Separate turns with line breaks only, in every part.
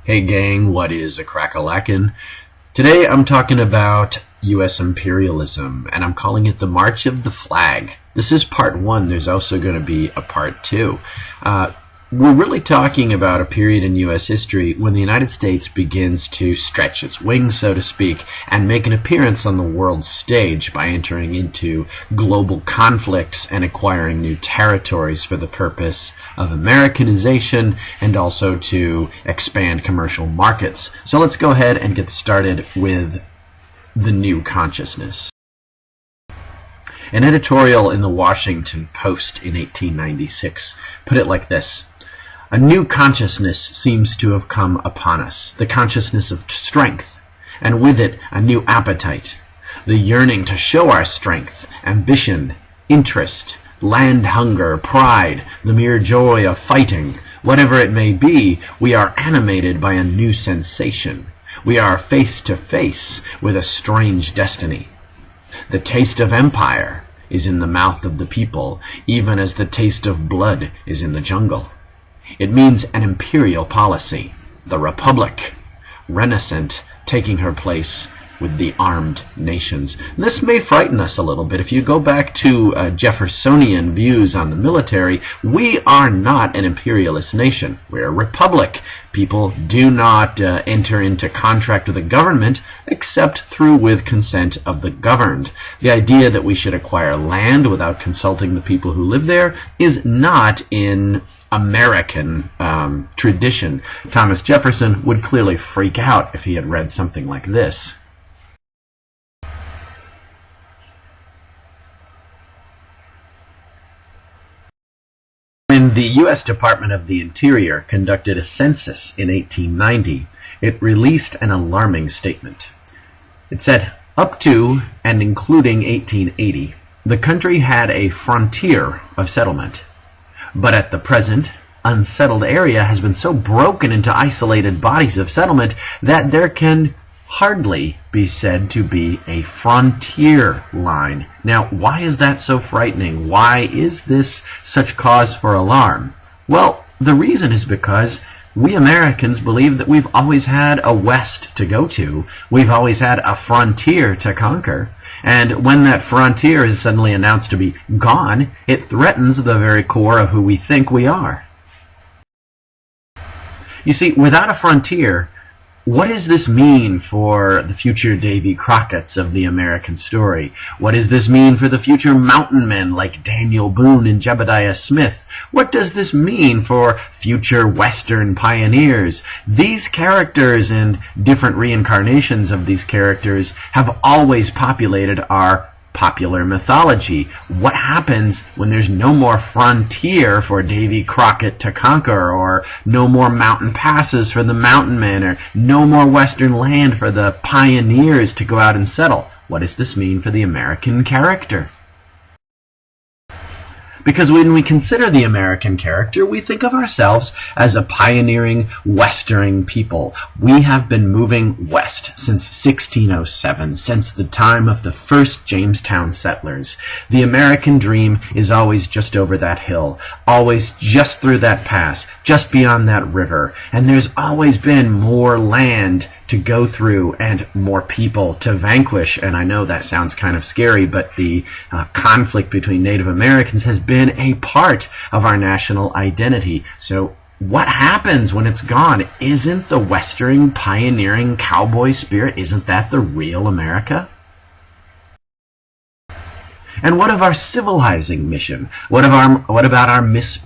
Hey gang, what is a crack-a-lackin'? Today I'm talking about U.S. imperialism, and I'm calling it the March of the Flag. This is part one. There's also going to be a part two. We're really talking about a period in U.S. history when the United States begins to stretch its wings, so to speak, and make an appearance on the world stage by entering into global conflicts and acquiring new territories for the purpose of Americanization and also to expand commercial markets. So let's go ahead and get started with the new consciousness. An editorial in the Washington Post in 1896 put it like this: "A new consciousness seems to have come upon us, the consciousness of strength, and with it a new appetite, the yearning to show our strength, ambition, interest, land hunger, pride, the mere joy of fighting. Whatever it may be, we are animated by a new sensation. We are face to face with a strange destiny. The taste of empire is in the mouth of the people, even as the taste of blood is in the jungle. It means an imperial policy, the republic, renaissance, taking her place with the armed nations." This may frighten us a little bit. If you go back to Jeffersonian views on the military, we are not an imperialist nation. We're a republic. People do not enter into contract with the government except through with consent of the governed. The idea that we should acquire land without consulting the people who live there is not in American tradition. Thomas Jefferson would clearly freak out if he had read something like this. When the U.S. Department of the Interior conducted a census in 1890, it released an alarming statement. It said, up to and including 1880, the country had a frontier of settlement. But at the present, unsettled area has been so broken into isolated bodies of settlement that there can hardly be said to be a frontier line. Now, why is that so frightening? Why is this such cause for alarm? Well, the reason is because we Americans believe that we've always had a west to go to. We've always had a frontier to conquer. And when that frontier is suddenly announced to be gone, it threatens the very core of who we think we are. You see, without a frontier, what does this mean for the future Davy Crockett's of the American story? What does this mean for the future mountain men like Daniel Boone and Jebediah Smith? What does this mean for future Western pioneers? These characters and different reincarnations of these characters have always populated our popular mythology. What happens when there's no more frontier for Davy Crockett to conquer, or no more mountain passes for the mountain men, or no more western land for the pioneers to go out and settle? What does this mean for the American character? Because when we consider the American character, we think of ourselves as a pioneering, westering people. We have been moving west since 1607, since the time of the first Jamestown settlers. The American dream is always just over that hill, always just through that pass, just beyond that river. And there's always been more land to go through and more people to vanquish. And I know that sounds kind of scary, but the conflict between Native Americans has been a part of our national identity. So what happens when it's gone? Isn't the western pioneering cowboy spirit, isn't that the real America? And what of our civilizing mission? What about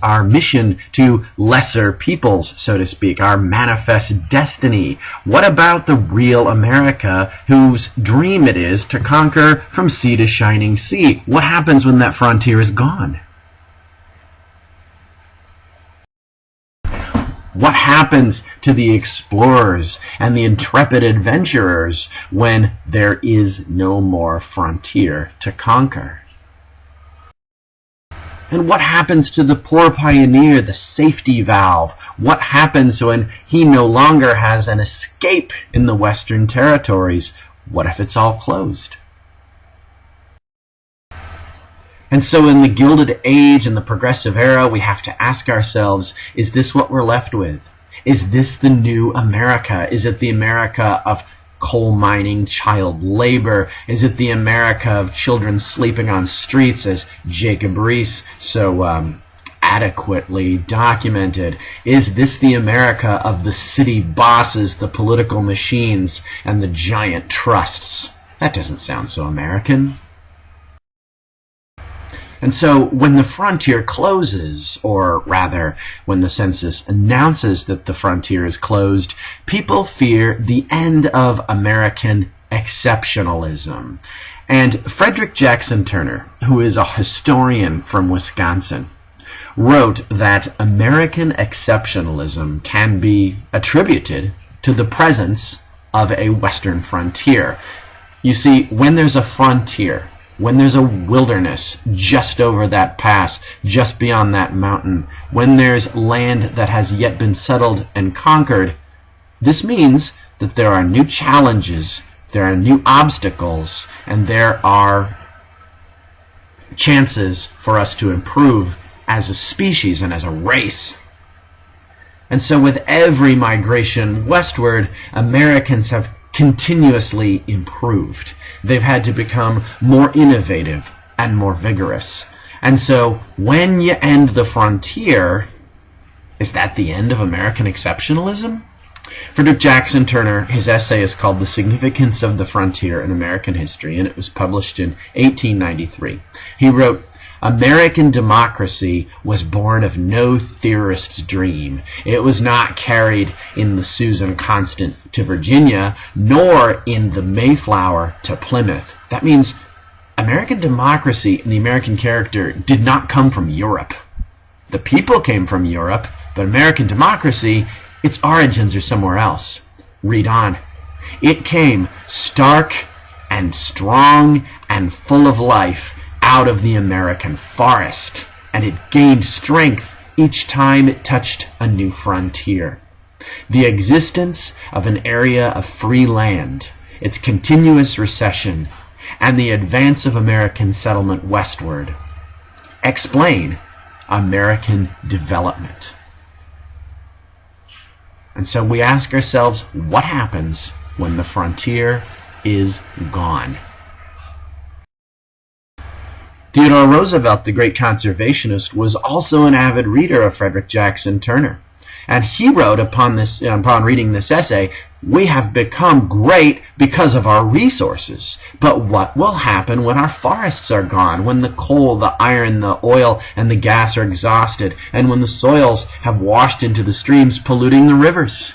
our mission to lesser peoples, so to speak, our manifest destiny? What about the real America whose dream it is to conquer from sea to shining sea? What happens when that frontier is gone? What happens to the explorers and the intrepid adventurers when there is no more frontier to conquer? And what happens to the poor pioneer, the safety valve? What happens when he no longer has an escape in the Western territories? What if it's all closed? And so in the Gilded Age and the Progressive Era, we have to ask ourselves, is this what we're left with? Is this the new America? Is it the America of coal mining, child labor? Is it the America of children sleeping on streets, as Jacob Riis so adequately documented? Is this the America of the city bosses, the political machines, and the giant trusts? That doesn't sound so American. And so when the frontier closes, or rather, when the census announces that the frontier is closed, people fear the end of American exceptionalism. And Frederick Jackson Turner, who is a historian from Wisconsin, wrote that American exceptionalism can be attributed to the presence of a Western frontier. You see, when there's a frontier, when there's a wilderness just over that pass, just beyond that mountain, when there's land that has yet been settled and conquered, this means that there are new challenges, there are new obstacles, and there are chances for us to improve as a species and as a race. And so with every migration westward, Americans have continuously improved. They've had to become more innovative and more vigorous. And so when you end the frontier, is that the end of American exceptionalism? Frederick Jackson Turner, his essay is called The Significance of the Frontier in American History, and it was published in 1893. He wrote, "American democracy was born of no theorist's dream. It was not carried in the Susan Constant to Virginia, nor in the Mayflower to Plymouth." That means American democracy and the American character did not come from Europe. The people came from Europe, but American democracy, its origins are somewhere else. Read on. "It came stark and strong and full of life out of the American forest, and it gained strength each time it touched a new frontier. The existence of an area of free land, its continuous recession, and the advance of American settlement westward explain American development." And so we ask ourselves, what happens when the frontier is gone? Theodore Roosevelt, the great conservationist, was also an avid reader of Frederick Jackson Turner. And he wrote upon reading this essay, "We have become great because of our resources. But what will happen when our forests are gone, when the coal, the iron, the oil, and the gas are exhausted, and when the soils have washed into the streams, polluting the rivers?"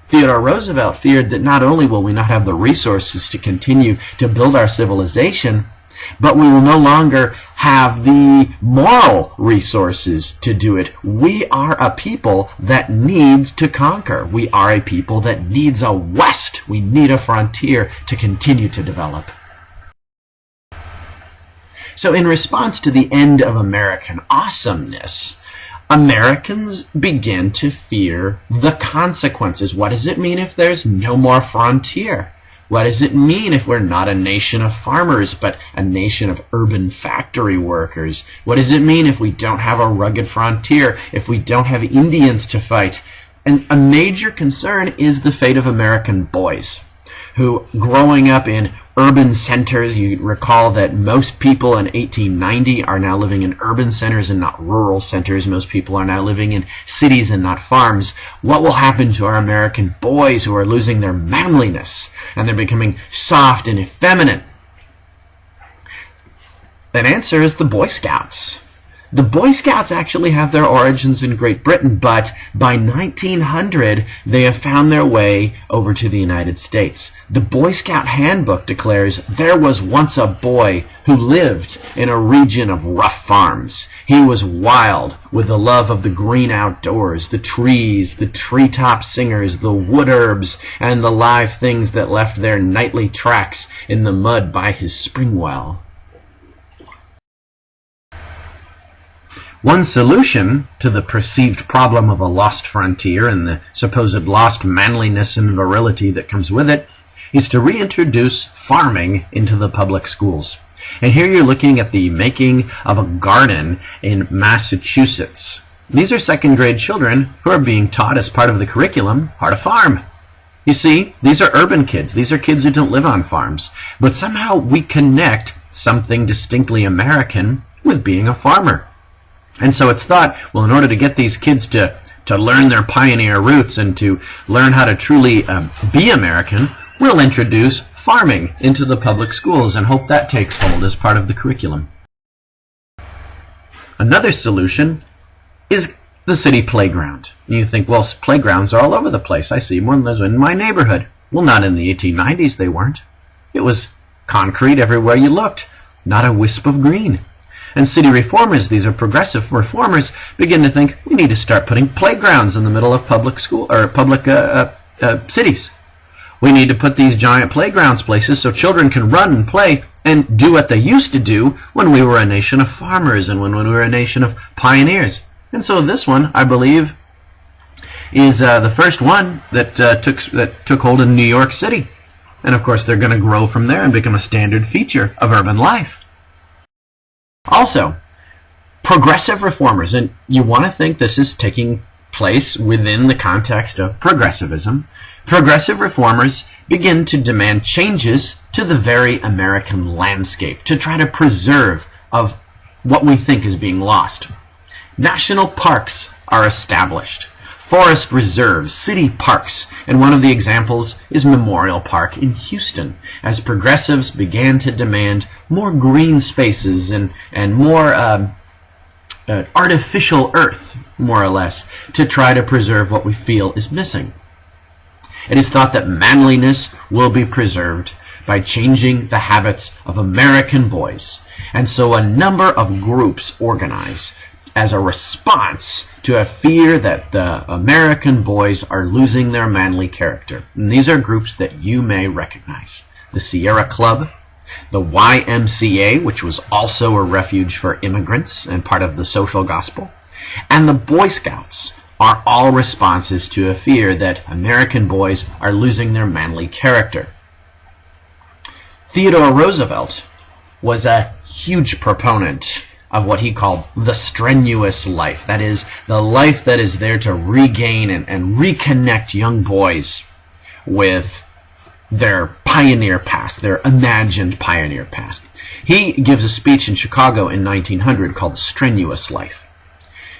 Theodore Roosevelt feared that not only will we not have the resources to continue to build our civilization, but we will no longer have the moral resources to do it. We are a people that needs to conquer. We are a people that needs a West. We need a frontier to continue to develop. So in response to the end of American awesomeness, Americans begin to fear the consequences. What does it mean if there's no more frontier? What does it mean if we're not a nation of farmers, but a nation of urban factory workers? What does it mean if we don't have a rugged frontier, if we don't have Indians to fight? And a major concern is the fate of American boys, who, growing up in urban centers, you recall that most people in 1890 are now living in urban centers and not rural centers. Most people are now living in cities and not farms. What will happen to our American boys who are losing their manliness and they're becoming soft and effeminate? That answer is the Boy Scouts. The Boy Scouts actually have their origins in Great Britain, but by 1900, they have found their way over to the United States. The Boy Scout Handbook declares, "There was once a boy who lived in a region of rough farms. He was wild, with the love of the green outdoors, the trees, the treetop singers, the wood herbs, and the live things that left their nightly tracks in the mud by his spring well." One solution to the perceived problem of a lost frontier and the supposed lost manliness and virility that comes with it is to reintroduce farming into the public schools. And here you're looking at the making of a garden in Massachusetts. These are second-grade children who are being taught as part of the curriculum how to farm. You see, these are urban kids. These are kids who don't live on farms. But somehow we connect something distinctly American with being a farmer. And so it's thought, well, in order to get these kids to learn their pioneer roots and to learn how to truly be American, we'll introduce farming into the public schools and hope that takes hold as part of the curriculum. Another solution is the city playground. You think, well, playgrounds are all over the place. I see one in my neighborhood. Well, not in the 1890s, they weren't. It was concrete everywhere you looked, not a wisp of green. And city reformers, these are progressive reformers, begin to think we need to start putting playgrounds in the middle of public school or public cities. We need to put these giant playgrounds places so children can run and play and do what they used to do when we were a nation of farmers and when we were a nation of pioneers. And so this one, I believe, is the first one that took hold in New York City. And of course, they're going to grow from there and become a standard feature of urban life. Also, progressive reformers, and you want to think this is taking place within the context of progressivism. Progressive reformers begin to demand changes to the very American landscape to try to preserve of what we think is being lost. National parks are established, forest reserves, city parks, and one of the examples is Memorial Park in Houston, as progressives began to demand more green spaces and more artificial earth, more or less, to try to preserve what we feel is missing. It is thought that manliness will be preserved by changing the habits of American boys, and so a number of groups organize as a response to a fear that the American boys are losing their manly character. And these are groups that you may recognize. The Sierra Club, the YMCA, which was also a refuge for immigrants and part of the social gospel, and the Boy Scouts are all responses to a fear that American boys are losing their manly character. Theodore Roosevelt was a huge proponent of what he called the strenuous life. That is, the life that is there to regain and reconnect young boys with their pioneer past, their imagined pioneer past. He gives a speech in Chicago in 1900 called The Strenuous Life.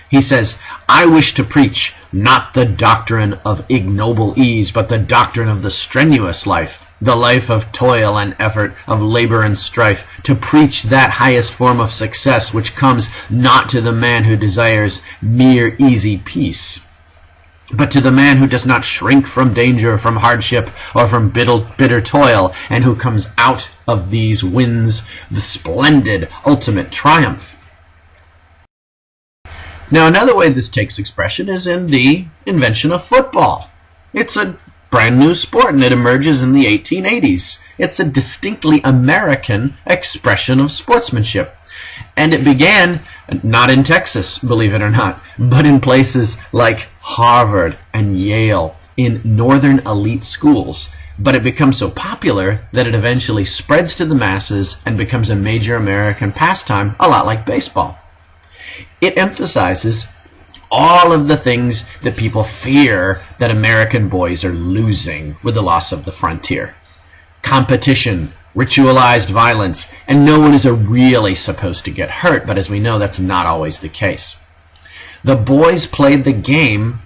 He says, "I wish to preach not the doctrine of ignoble ease, but the doctrine of the strenuous life, the life of toil and effort, of labor and strife, to preach that highest form of success which comes not to the man who desires mere easy peace, but to the man who does not shrink from danger, from hardship, or from bitter toil, and who comes out of these wins the splendid ultimate triumph." Now, another way this takes expression is in the invention of football. It's a brand new sport, and it emerges in the 1880s. It's a distinctly American expression of sportsmanship. And it began not in Texas, believe it or not, but in places like Harvard and Yale, in northern elite schools. But it becomes so popular that it eventually spreads to the masses and becomes a major American pastime, a lot like baseball. It emphasizes all of the things that people fear that American boys are losing with the loss of the frontier. Competition, ritualized violence, and no one is really supposed to get hurt, but as we know, that's not always the case. The boys played the game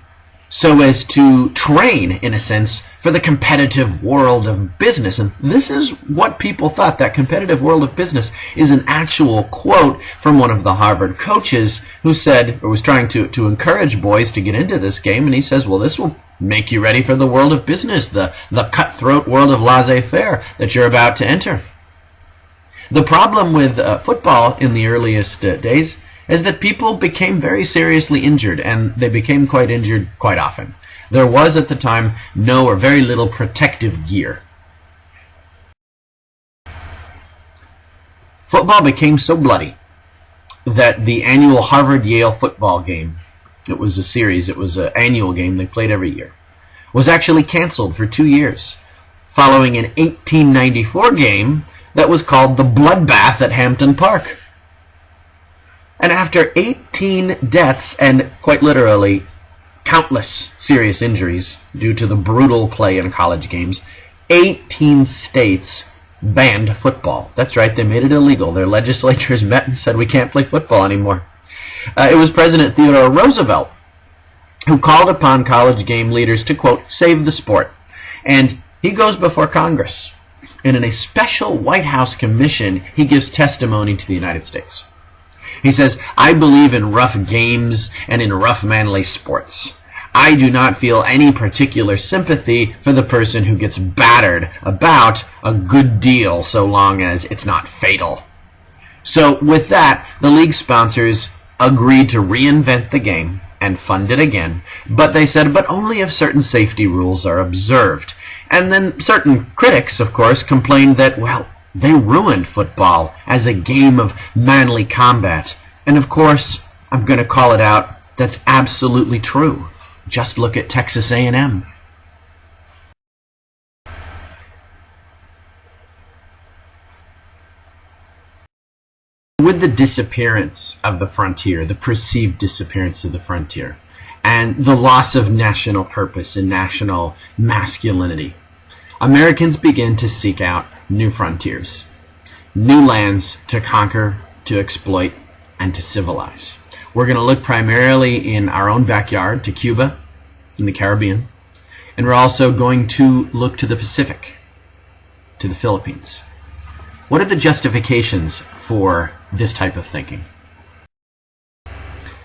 so as to train, in a sense, for the competitive world of business. And this is what people thought. That competitive world of business is an actual quote from one of the Harvard coaches who said, or was trying to encourage boys to get into this game. And he says, well, this will make you ready for the world of business, the cutthroat world of laissez-faire that you're about to enter. The problem with football in the earliest days is that people became very seriously injured, and they became quite injured quite often. There was at the time no or very little protective gear. Football became so bloody that the annual Harvard-Yale football game, it was a series, it was an annual game they played every year, was actually canceled for 2 years, following an 1894 game that was called the Bloodbath at Hampton Park. And after 18 deaths and, quite literally, countless serious injuries due to the brutal play in college games, 18 states banned football. That's right, they made it illegal. Their legislatures met and said, we can't play football anymore. It was President Theodore Roosevelt who called upon college game leaders to, quote, save the sport. And he goes before Congress. And in a special White House commission, he gives testimony to the United States. He says, I believe in rough games and in rough manly sports. I do not feel any particular sympathy for the person who gets battered about a good deal so long as it's not fatal. So with that, the league sponsors agreed to reinvent the game and fund it again, but they said, but only if certain safety rules are observed. And then certain critics, of course, complained that, well, they ruined football as a game of manly combat. And of course, I'm going to call it out, that's absolutely true. Just look at Texas A&M. With the disappearance of the frontier, the perceived disappearance of the frontier, and the loss of national purpose and national masculinity, Americans begin to seek out new frontiers, new lands to conquer, to exploit, and to civilize. We're going to look primarily in our own backyard to Cuba, in the Caribbean, and we're also going to look to the Pacific, to the Philippines. What are the justifications for this type of thinking?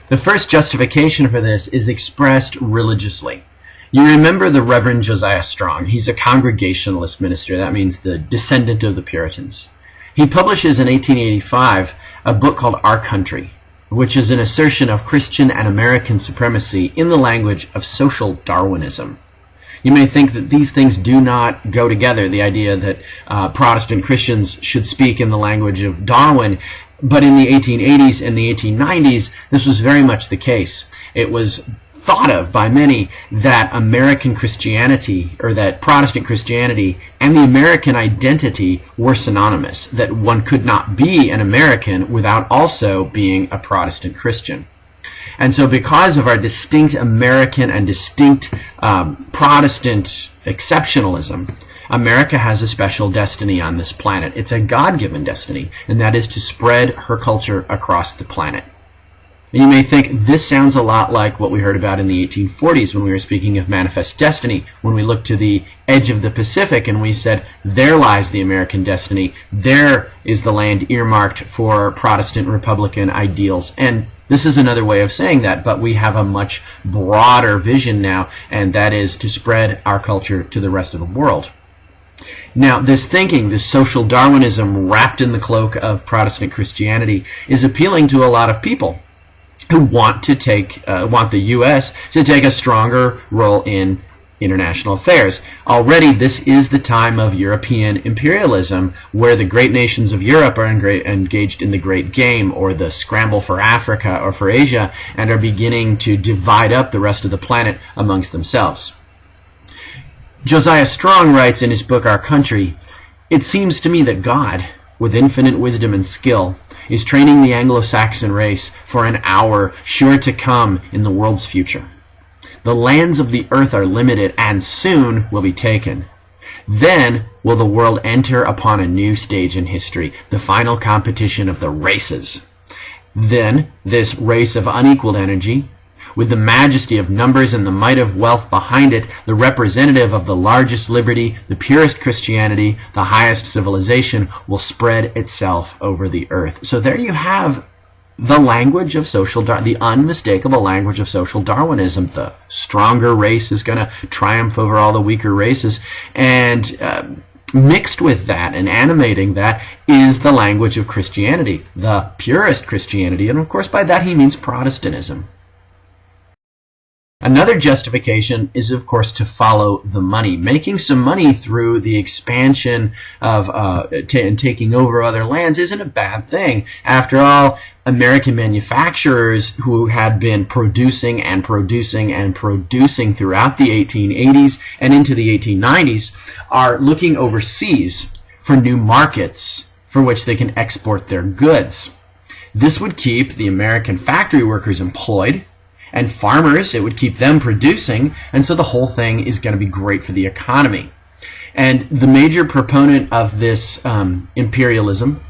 The first justification for this is expressed religiously. You remember the Reverend Josiah Strong. He's a Congregationalist minister. That means the descendant of the Puritans. He publishes in 1885 a book called Our Country, which is an assertion of Christian and American supremacy in the language of social Darwinism. You may think that these things do not go together, the idea that Protestant Christians should speak in the language of Darwin, but in the 1880s and the 1890s, this was very much the case. It was thought of by many that American Christianity, or that Protestant Christianity and the American identity were synonymous, that one could not be an American without also being a Protestant Christian. And so because of our distinct American and distinct Protestant exceptionalism, America has a special destiny on this planet. It's a God-given destiny, and that is to spread her culture across the planet. And you may think this sounds a lot like what we heard about in the 1840s when we were speaking of manifest destiny, when we looked to the edge of the Pacific and we said, there lies the American destiny, there is the land earmarked for Protestant Republican ideals. And this is another way of saying that, but we have a much broader vision now, and that is to spread our culture to the rest of the world. Now, this thinking, this social Darwinism wrapped in the cloak of Protestant Christianity, is appealing to a lot of people who want the U.S. to take a stronger role in international affairs. Already, this is the time of European imperialism, where the great nations of Europe are engaged in the great game, or the scramble for Africa or for Asia, and are beginning to divide up the rest of the planet amongst themselves. Josiah Strong writes in his book, Our Country, "It seems to me that God, with infinite wisdom and skill, is training the Anglo-Saxon race for an hour sure to come in the world's future. The lands of the earth are limited and soon will be taken. Then will the world enter upon a new stage in history, the final competition of the races. Then this race of unequaled energy, with the majesty of numbers and the might of wealth behind it, the representative of the largest liberty, the purest Christianity, the highest civilization, will spread itself over the earth." So there you have the language of the unmistakable language of social Darwinism. The stronger race is going to triumph over all the weaker races, and mixed with that and animating that is the language of Christianity, the purest Christianity, and of course by that he means Protestantism. Another justification is, of course, to follow the money. Making some money through the expansion of and taking over other lands isn't a bad thing. After all, American manufacturers who had been producing and producing and producing throughout the 1880s and into the 1890s are looking overseas for new markets for which they can export their goods. This would keep the American factory workers employed, and farmers, it would keep them producing, and so the whole thing is going to be great for the economy. And the major proponent of this imperialism,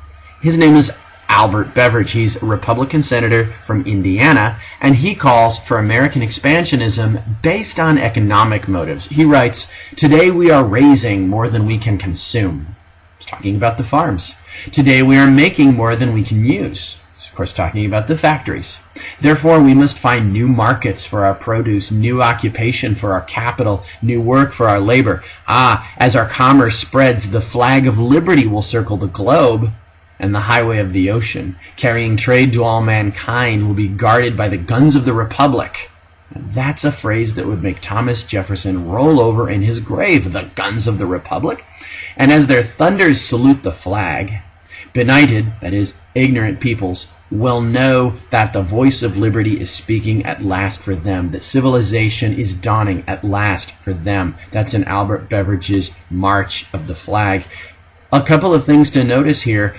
his name is Albert Beveridge. He's a Republican senator from Indiana, and he calls for American expansionism based on economic motives. He writes, "Today we are raising more than we can consume." He's talking about the farms. "Today we are making more than we can use." He's of course talking about the factories. "Therefore we must find new markets for our produce, new occupation for our capital, new work for our labor. As our commerce spreads, the flag of liberty will circle the globe, and the highway of the ocean, carrying trade to all mankind, will be guarded by the guns of the Republic." And that's a phrase that would make Thomas Jefferson roll over in his grave, the guns of the Republic. "And as their thunders salute the flag, benighted, that is, ignorant peoples, will know that the voice of liberty is speaking at last for them, that civilization is dawning at last for them." That's in Albert Beveridge's March of the Flag. A couple of things to notice here.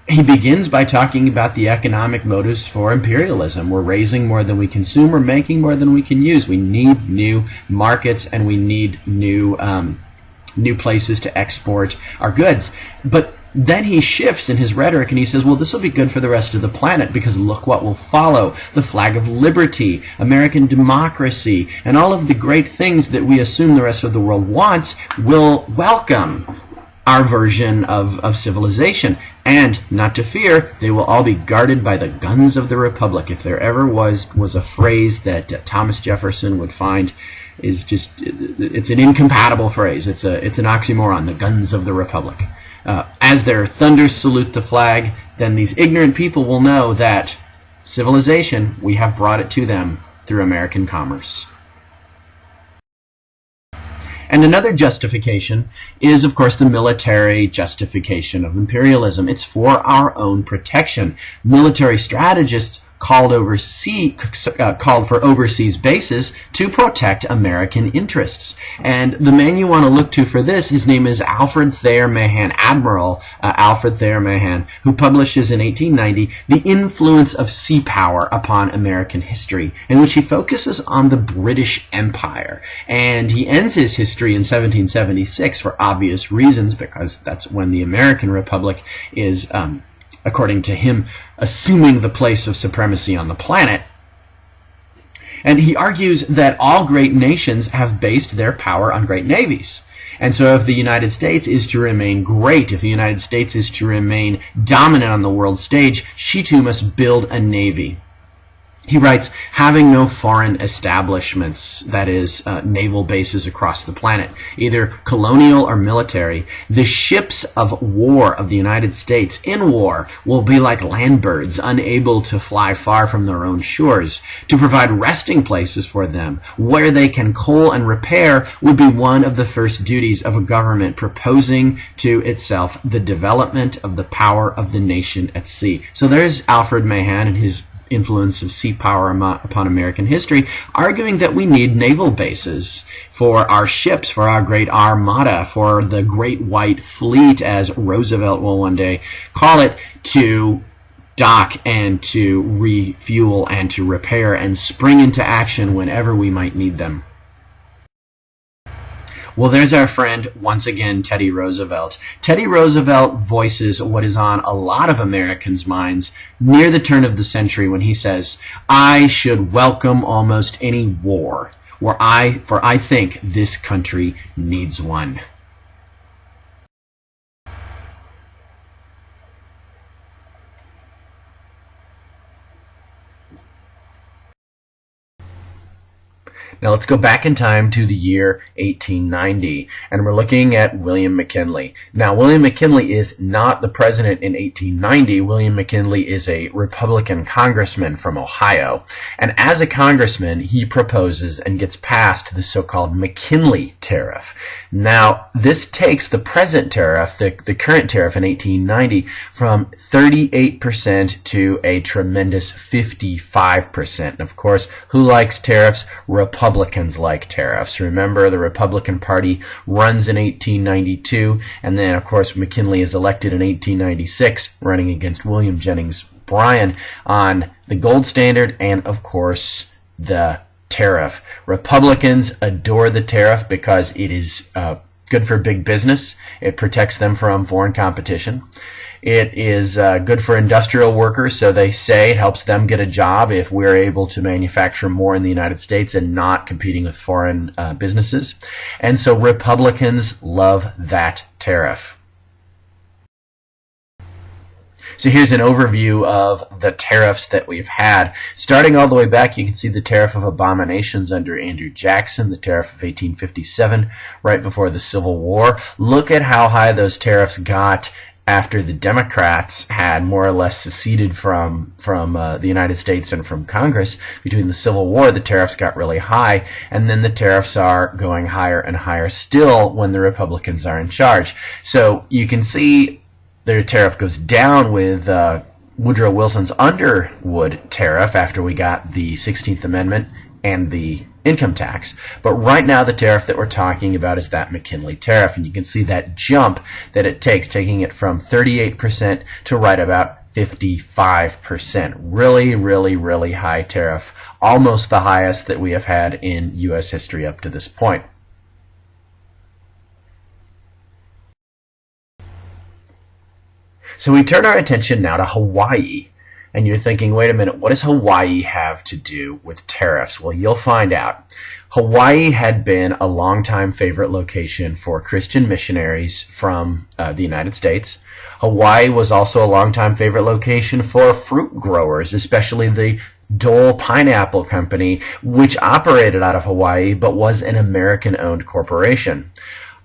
He begins by talking about the economic motives for imperialism. We're raising more than we consume. We're making more than we can use. We need new markets, and we need new places to export our goods. But then he shifts in his rhetoric and he says, well, this will be good for the rest of the planet because look what will follow. The flag of liberty, American democracy, and all of the great things that we assume the rest of the world wants will welcome our version of civilization. And, not to fear, they will all be guarded by the guns of the Republic. If there ever was a phrase that Thomas Jefferson would find is just, it's an incompatible phrase. It's an oxymoron, the guns of the Republic. As their thunders salute the flag, then these ignorant people will know that civilization, we have brought it to them through American commerce. And another justification is, of course, the military justification of imperialism. It's for our own protection. Military strategists called for overseas bases to protect American interests. And the man you want to look to for this, his name is Alfred Thayer Mahan, Admiral Alfred Thayer Mahan, who publishes in 1890 The Influence of Sea Power Upon American History, in which he focuses on the British Empire. And he ends his history in 1776 for obvious reasons, because that's when the American Republic is according to him, assuming the place of supremacy on the planet. And he argues that all great nations have based their power on great navies. And so if the United States is to remain great, if the United States is to remain dominant on the world stage, she too must build a navy. He writes, having no foreign establishments, that is, naval bases across the planet, either colonial or military, the ships of war of the United States in war will be like land birds, unable to fly far from their own shores. To provide resting places for them, where they can coal and repair, would be one of the first duties of a government proposing to itself the development of the power of the nation at sea. So there's Alfred Mahan and his Influence of Sea Power Upon American History, arguing that we need naval bases for our ships, for our great armada, for the Great White Fleet, as Roosevelt will one day call it, to dock and to refuel and to repair and spring into action whenever we might need them. Well, there's our friend, once again, Teddy Roosevelt. Teddy Roosevelt voices what is on a lot of Americans' minds near the turn of the century when he says, I should welcome almost any war, for I think this country needs one. Now let's go back in time to the year 1890, and we're looking at William McKinley. Now, William McKinley is not the president in 1890. William McKinley is a Republican congressman from Ohio, and as a congressman, he proposes and gets passed the so-called McKinley tariff. Now, this takes the present tariff, the current tariff in 1890, from 38% to a tremendous 55%. And of course, who likes tariffs? Republicans like tariffs. Remember, the Republican Party runs in 1892, and then, of course, McKinley is elected in 1896, running against William Jennings O'Brien on the gold standard and, of course, the tariff. Republicans adore the tariff because it is good for big business. It protects them from foreign competition. It is good for industrial workers, so they say it helps them get a job if we're able to manufacture more in the United States and not competing with foreign businesses. And so Republicans love that tariff. So here's an overview of the tariffs that we've had. Starting all the way back, you can see the tariff of abominations under Andrew Jackson, the tariff of 1857, right before the Civil War. Look at how high those tariffs got after the Democrats had more or less seceded from the United States and from Congress. Between the Civil War, the tariffs got really high, and then the tariffs are going higher and higher still when the Republicans are in charge. So you can see their tariff goes down with Woodrow Wilson's Underwood tariff after we got the 16th Amendment and the income tax. But right now the tariff that we're talking about is that McKinley tariff, and you can see that jump that it takes, taking it from 38% to right about 55%. Really, really, really high tariff, almost the highest that we have had in U.S. history up to this point. So we turn our attention now to Hawaii. And you're thinking, wait a minute, what does Hawaii have to do with tariffs? Well, you'll find out. Hawaii had been a longtime favorite location for Christian missionaries from the United States. Hawaii was also a longtime favorite location for fruit growers, especially the Dole Pineapple Company, which operated out of Hawaii but was an American-owned corporation.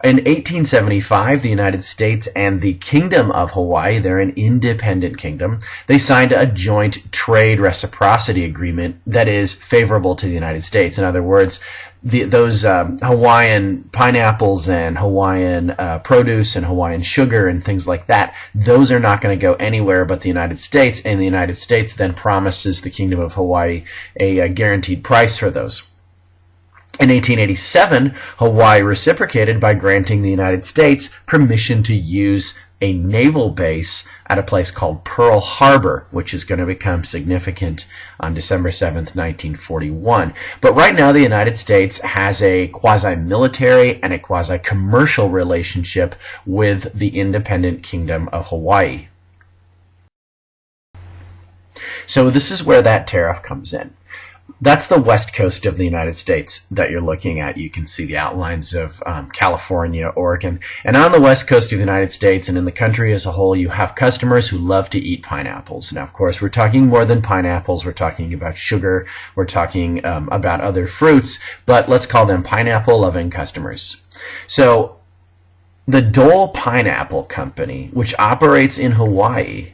In 1875, the United States and the Kingdom of Hawaii, they're an independent kingdom, they signed a joint trade reciprocity agreement that is favorable to the United States. In other words, those Hawaiian pineapples and Hawaiian produce and Hawaiian sugar and things like that, those are not going to go anywhere but the United States, and the United States then promises the Kingdom of Hawaii a guaranteed price for those. In 1887, Hawaii reciprocated by granting the United States permission to use a naval base at a place called Pearl Harbor, which is going to become significant on December 7th, 1941. But right now, the United States has a quasi-military and a quasi-commercial relationship with the independent Kingdom of Hawaii. So this is where that tariff comes in. That's the west coast of the United States that you're looking at. You can see the outlines of California, Oregon. And on the west coast of the United States and in the country as a whole, you have customers who love to eat pineapples. Now, of course, we're talking more than pineapples. We're talking about sugar. We're talking about other fruits. But let's call them pineapple-loving customers. So the Dole Pineapple Company, which operates in Hawaii,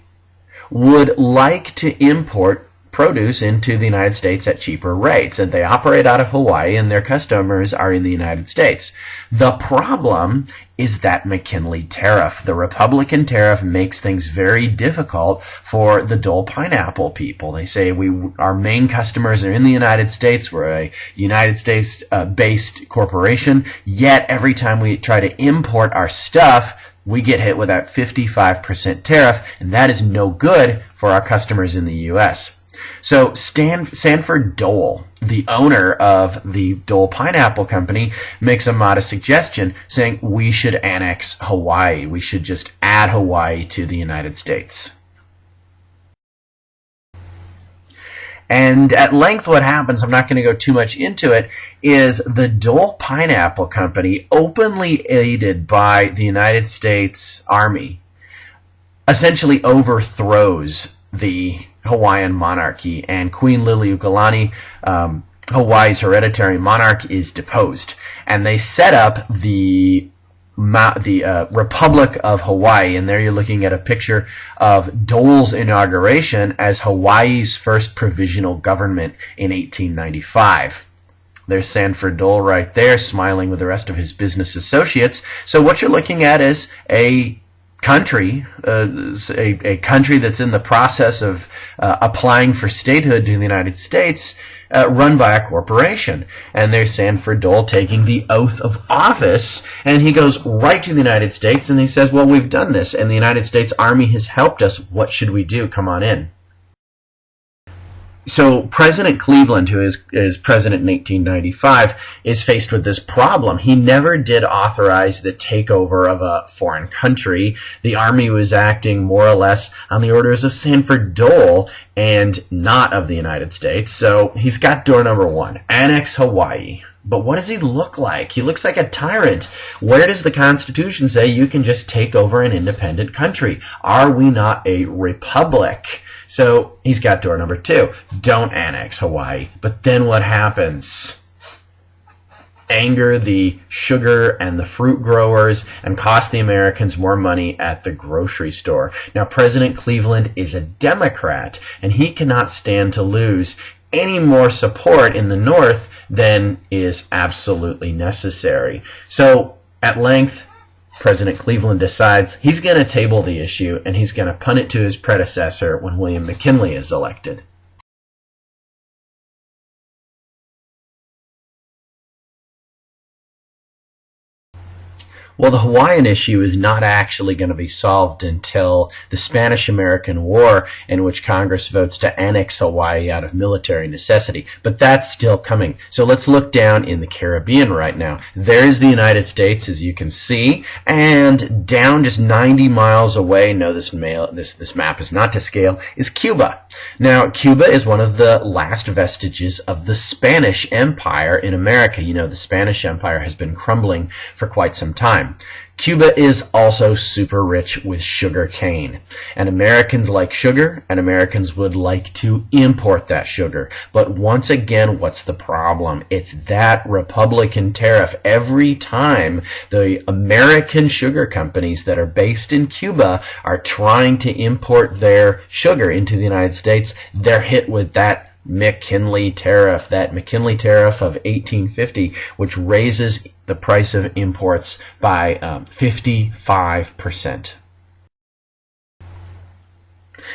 would like to import produce into the United States at cheaper rates, and they operate out of Hawaii and their customers are in the United States. The problem is that McKinley tariff. The Republican tariff makes things very difficult for the Dole Pineapple people. They say our main customers are in the United States. We're a United States based corporation, yet every time we try to import our stuff, we get hit with that 55% tariff, and that is no good for our customers in the U.S. So Sanford Dole, the owner of the Dole Pineapple Company, makes a modest suggestion saying we should annex Hawaii. We should just add Hawaii to the United States. And at length what happens, I'm not going to go too much into it, is the Dole Pineapple Company, openly aided by the United States Army, essentially overthrows the Hawaiian monarchy, and Queen Liliuokalani, Hawaii's hereditary monarch, is deposed. And they set up the Republic of Hawaii, and there you're looking at a picture of Dole's inauguration as Hawaii's first provisional government in 1895. There's Sanford Dole right there, smiling with the rest of his business associates. So what you're looking at is a country, a country that's in the process of applying for statehood to the United States, run by a corporation. And there's Sanford Dole taking the oath of office, and he goes right to the United States and he says, well, we've done this, and the United States Army has helped us. What should we do? Come on in. So President Cleveland, who is president in 1895, is faced with this problem. He never did authorize the takeover of a foreign country. The army was acting more or less on the orders of Sanford Dole and not of the United States. So he's got door number one, annex Hawaii. But what does he look like? He looks like a tyrant. Where does the Constitution say you can just take over an independent country? Are we not a republic? So he's got door number two. Don't annex Hawaii. But then what happens? Anger the sugar and the fruit growers and cost the Americans more money at the grocery store. Now, President Cleveland is a Democrat, and he cannot stand to lose any more support in the North than is absolutely necessary. So, at length, President Cleveland decides he's going to table the issue and he's going to punt it to his predecessor when William McKinley is elected. Well, the Hawaiian issue is not actually going to be solved until the Spanish-American War, in which Congress votes to annex Hawaii out of military necessity. But that's still coming. So let's look down in the Caribbean right now. There's the United States, as you can see, and down just 90 miles away, no, this map is not to scale, is Cuba. Now, Cuba is one of the last vestiges of the Spanish Empire in America. You know, the Spanish Empire has been crumbling for quite some time. Cuba is also super rich with sugar cane. And Americans like sugar, and Americans would like to import that sugar. But once again, what's the problem? It's that Republican tariff. Every time the American sugar companies that are based in Cuba are trying to import their sugar into the United States, they're hit with that McKinley tariff of 1850, which raises the price of imports by 55%.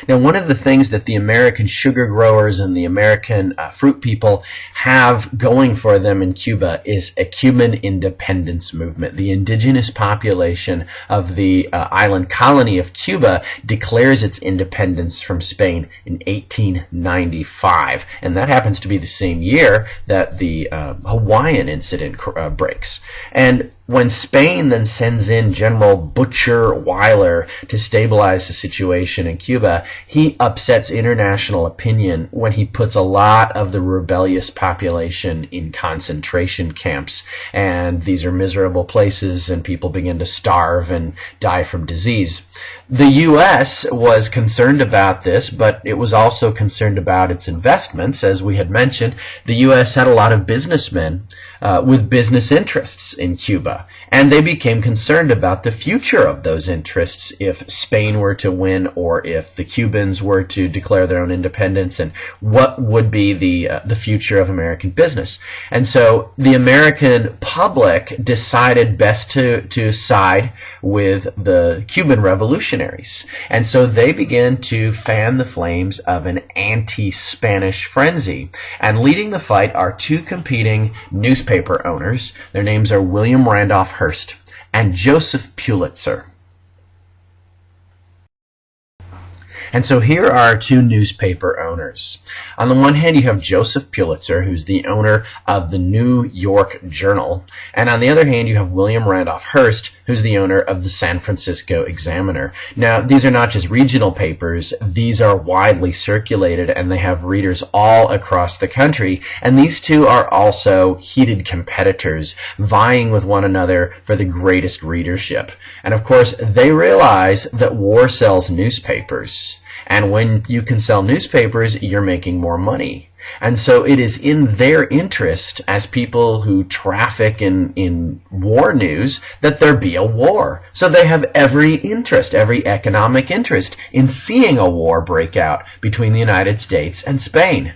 Now, one of the things that the American sugar growers and the American fruit people have going for them in Cuba is a Cuban independence movement. The indigenous population of the island colony of Cuba declares its independence from Spain in 1895, and that happens to be the same year that the Hawaiian incident breaks. And when Spain then sends in General Butcher Weyler to stabilize the situation in Cuba, he upsets international opinion when he puts a lot of the rebellious population in concentration camps. And these are miserable places, and people begin to starve and die from disease. The U.S. was concerned about this, but it was also concerned about its investments. As we had mentioned, the U.S. had a lot of businessmen with business interests in Cuba, and they became concerned about the future of those interests if Spain were to win or if the Cubans were to declare their own independence, and what would be the future of American business. And so the American public decided best to side with the Cuban revolutionaries, and so they began to fan the flames of an anti-Spanish frenzy. And leading the fight are two competing newspaper owners. Their names are William Randolph Hearst and Joseph Pulitzer. And so here are two newspaper owners. On the one hand, you have Joseph Pulitzer, who's the owner of the New York Journal. And on the other hand, you have William Randolph Hearst, who's the owner of the San Francisco Examiner. Now, these are not just regional papers. These are widely circulated, and they have readers all across the country. And these two are also heated competitors, vying with one another for the greatest readership. And of course, they realize that war sells newspapers. And when you can sell newspapers, you're making more money. And so it is in their interest, as people who traffic in war news, that there be a war. So they have every interest, every economic interest, in seeing a war break out between the United States and Spain.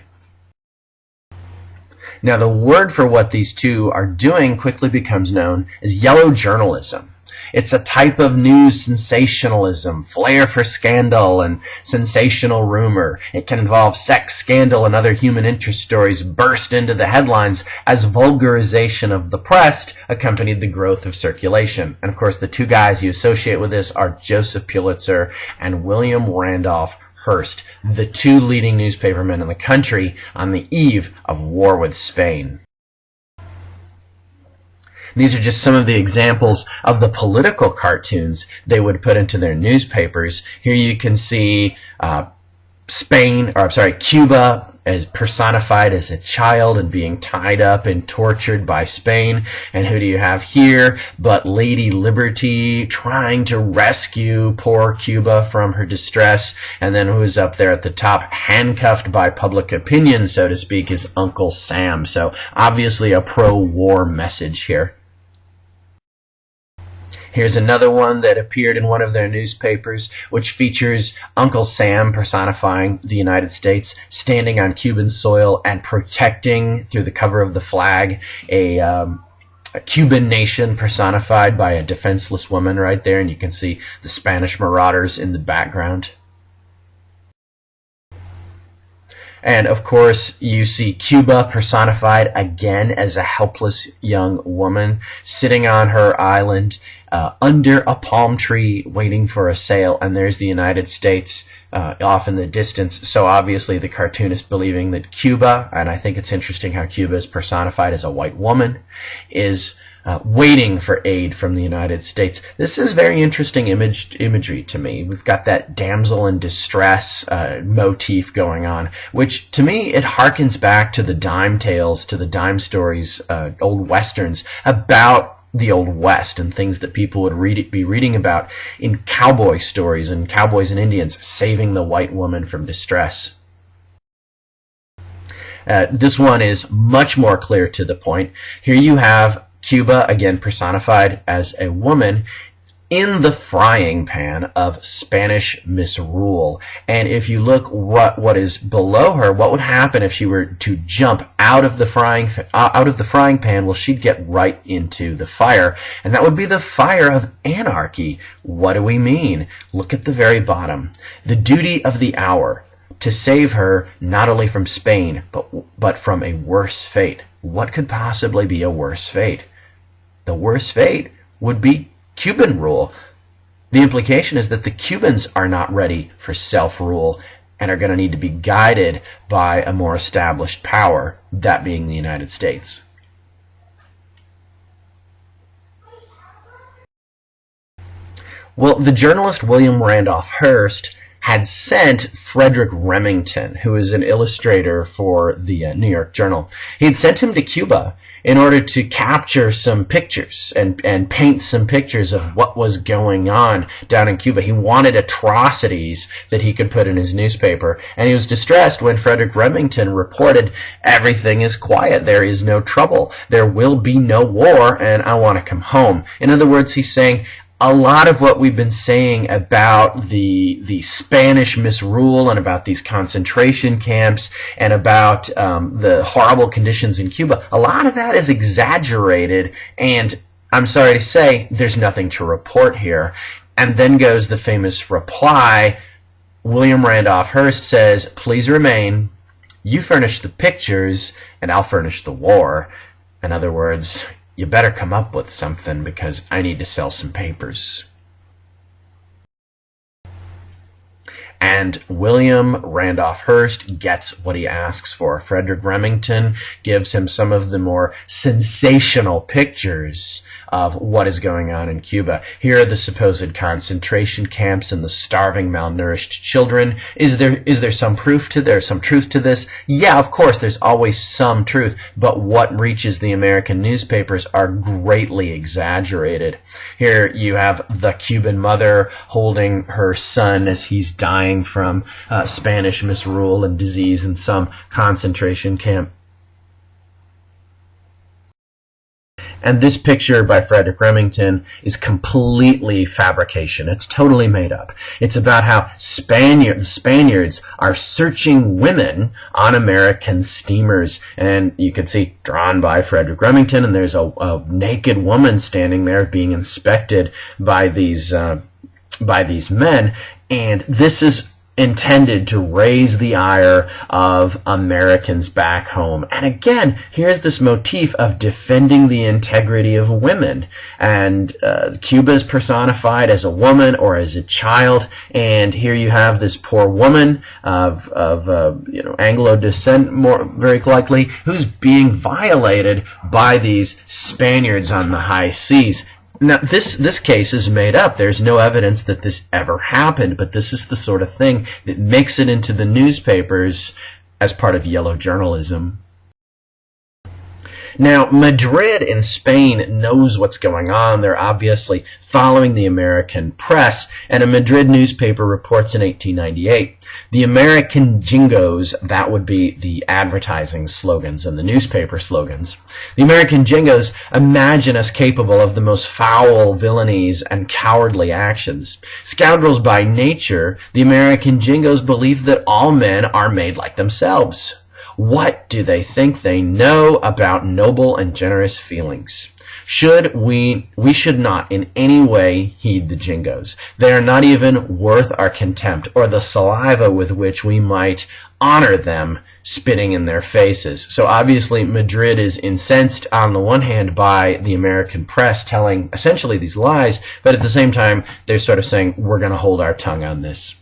Now, the word for what these two are doing quickly becomes known as yellow journalism. It's a type of news sensationalism, flair for scandal and sensational rumor. It can involve sex, scandal, and other human interest stories burst into the headlines as vulgarization of the press accompanied the growth of circulation. And of course, the two guys you associate with this are Joseph Pulitzer and William Randolph Hearst, the two leading newspapermen in the country on the eve of war with Spain. These are just some of the examples of the political cartoons they would put into their newspapers. Here you can see Cuba as personified as a child and being tied up and tortured by Spain. And who do you have here but Lady Liberty trying to rescue poor Cuba from her distress? And then who's up there at the top, handcuffed by public opinion, so to speak, is Uncle Sam. So obviously a pro-war message here. Here's another one that appeared in one of their newspapers, which features Uncle Sam personifying the United States, standing on Cuban soil and protecting, through the cover of the flag, a Cuban nation personified by a defenseless woman right there, and you can see the Spanish marauders in the background. And of course, you see Cuba personified again as a helpless young woman sitting on her island under a palm tree waiting for a sail. And there's the United States off in the distance. So obviously the cartoonist believing that Cuba, and I think it's interesting how Cuba is personified as a white woman, is waiting for aid from the United States. This is very interesting imagery to me. We've got that damsel in distress motif going on, which to me it harkens back to the dime tales, to the dime stories, old westerns about the Old West and things that people would be reading about in cowboy stories and cowboys and Indians saving the white woman from distress. This one is much more clear to the point. Here you have Cuba, again personified as a woman, in the frying pan of Spanish misrule. And if you look what is below her, what would happen if she were to jump out of the frying pan? Well, she'd get right into the fire, and that would be the fire of anarchy. What do we mean? Look at the very bottom. The duty of the hour, to save her not only from Spain, but from a worse fate. What could possibly be a worse fate? The worst fate would be Cuban rule. The implication is that the Cubans are not ready for self-rule and are going to need to be guided by a more established power, that being the United States. Well, the journalist William Randolph Hearst had sent Frederick Remington, who is an illustrator for the New York Journal. He had sent him to Cuba in order to capture some pictures and paint some pictures of what was going on down in Cuba. He wanted atrocities that he could put in his newspaper, and he was distressed when Frederick Remington reported, everything is quiet, there is no trouble, there will be no war, and I want to come home. In other words, he's saying, a lot of what we've been saying about the Spanish misrule and about these concentration camps and about the horrible conditions in Cuba, a lot of that is exaggerated, and I'm sorry to say, there's nothing to report here. And then goes the famous reply. William Randolph Hearst says, please remain, you furnish the pictures, and I'll furnish the war. In other words, you better come up with something because I need to sell some papers. And William Randolph Hearst gets what he asks for. Frederick Remington gives him some of the more sensational pictures of what is going on in Cuba. Here are the supposed concentration camps and the starving, malnourished children. Is there some truth to this? Yeah, of course, there's always some truth, but what reaches the American newspapers are greatly exaggerated. Here you have the Cuban mother holding her son as he's dying from Spanish misrule and disease in some concentration camp. And this picture by Frederick Remington is completely fabrication. It's totally made up. It's about how Spaniards are searching women on American steamers. And you can see drawn by Frederick Remington, and there's a naked woman standing there being inspected by these men. And this is intended to raise the ire of Americans back home. And again, here's this motif of defending the integrity of women. And Cuba is personified as a woman or as a child. And here you have this poor woman of Anglo descent, more very likely, who's being violated by these Spaniards on the high seas. Now, this case is made up. There's no evidence that this ever happened, but this is the sort of thing that makes it into the newspapers as part of yellow journalism. Now, Madrid in Spain knows what's going on. They're obviously following the American press, and a Madrid newspaper reports in 1898, the American Jingoes, that would be the advertising slogans and the newspaper slogans, the American Jingoes imagine us capable of the most foul villainies and cowardly actions. Scoundrels by nature, the American Jingoes believe that all men are made like themselves. What do they think they know about noble and generous feelings? We should not in any way heed the Jingoes. They are not even worth our contempt or the saliva with which we might honor them, spitting in their faces. So obviously Madrid is incensed on the one hand by the American press telling essentially these lies, but at the same time they're sort of saying, we're going to hold our tongue on this.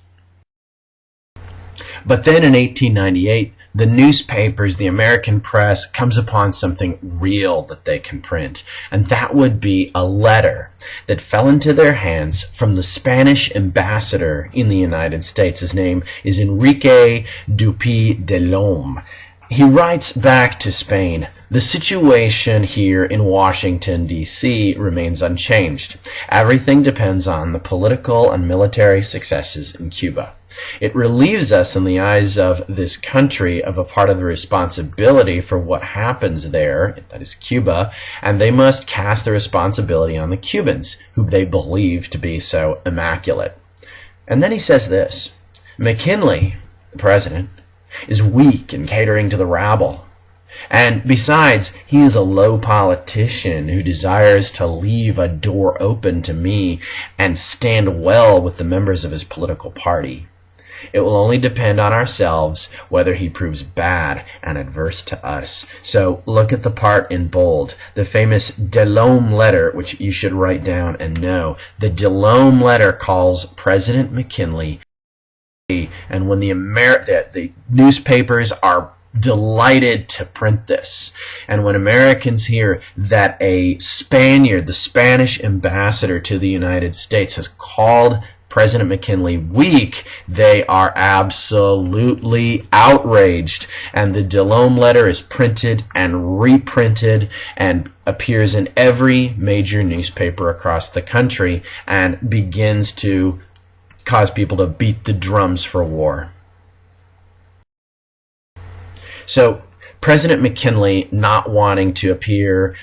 But then in 1898, the newspapers, the American press, comes upon something real that they can print. And that would be a letter that fell into their hands from the Spanish ambassador in the United States. His name is Enrique Dupuy de Lome. He writes back to Spain, the situation here in Washington, D.C. remains unchanged. Everything depends on the political and military successes in Cuba. It relieves us in the eyes of this country of a part of the responsibility for what happens there, that is Cuba, and they must cast the responsibility on the Cubans, who they believe to be so immaculate. And then he says this, McKinley, the president, is weak in catering to the rabble. And besides, he is a low politician who desires to leave a door open to me and stand well with the members of his political party. It will only depend on ourselves whether he proves bad and adverse to us. So look at the part in bold, the famous de Lome letter, which you should write down and know. The de Lome letter calls President McKinley, and when the newspapers are delighted to print this, and when Americans hear that a Spaniard, the Spanish ambassador to the United States, has called President McKinley weak, they are absolutely outraged. And the de Lome letter is printed and reprinted and appears in every major newspaper across the country and begins to cause people to beat the drums for war. So President McKinley, not wanting to appear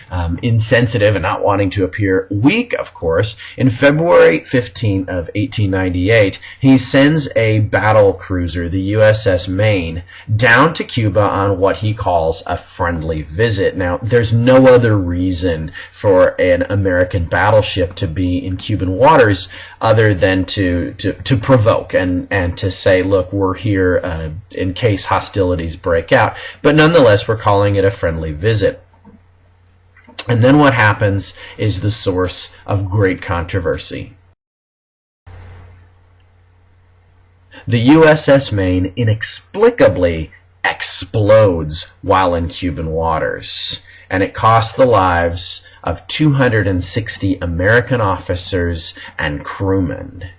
insensitive and not wanting to appear weak, of course, in February 15 of 1898, he sends a battle cruiser, the USS Maine, down to Cuba on what he calls a friendly visit. Now, there's no other reason for an American battleship to be in Cuban waters other than to provoke and to say, look, we're here in case hostilities break out. But nonetheless, we're calling it a friendly visit. And then what happens is the source of great controversy. The USS Maine inexplicably explodes while in Cuban waters, and it cost the lives of 260 American officers and crewmen.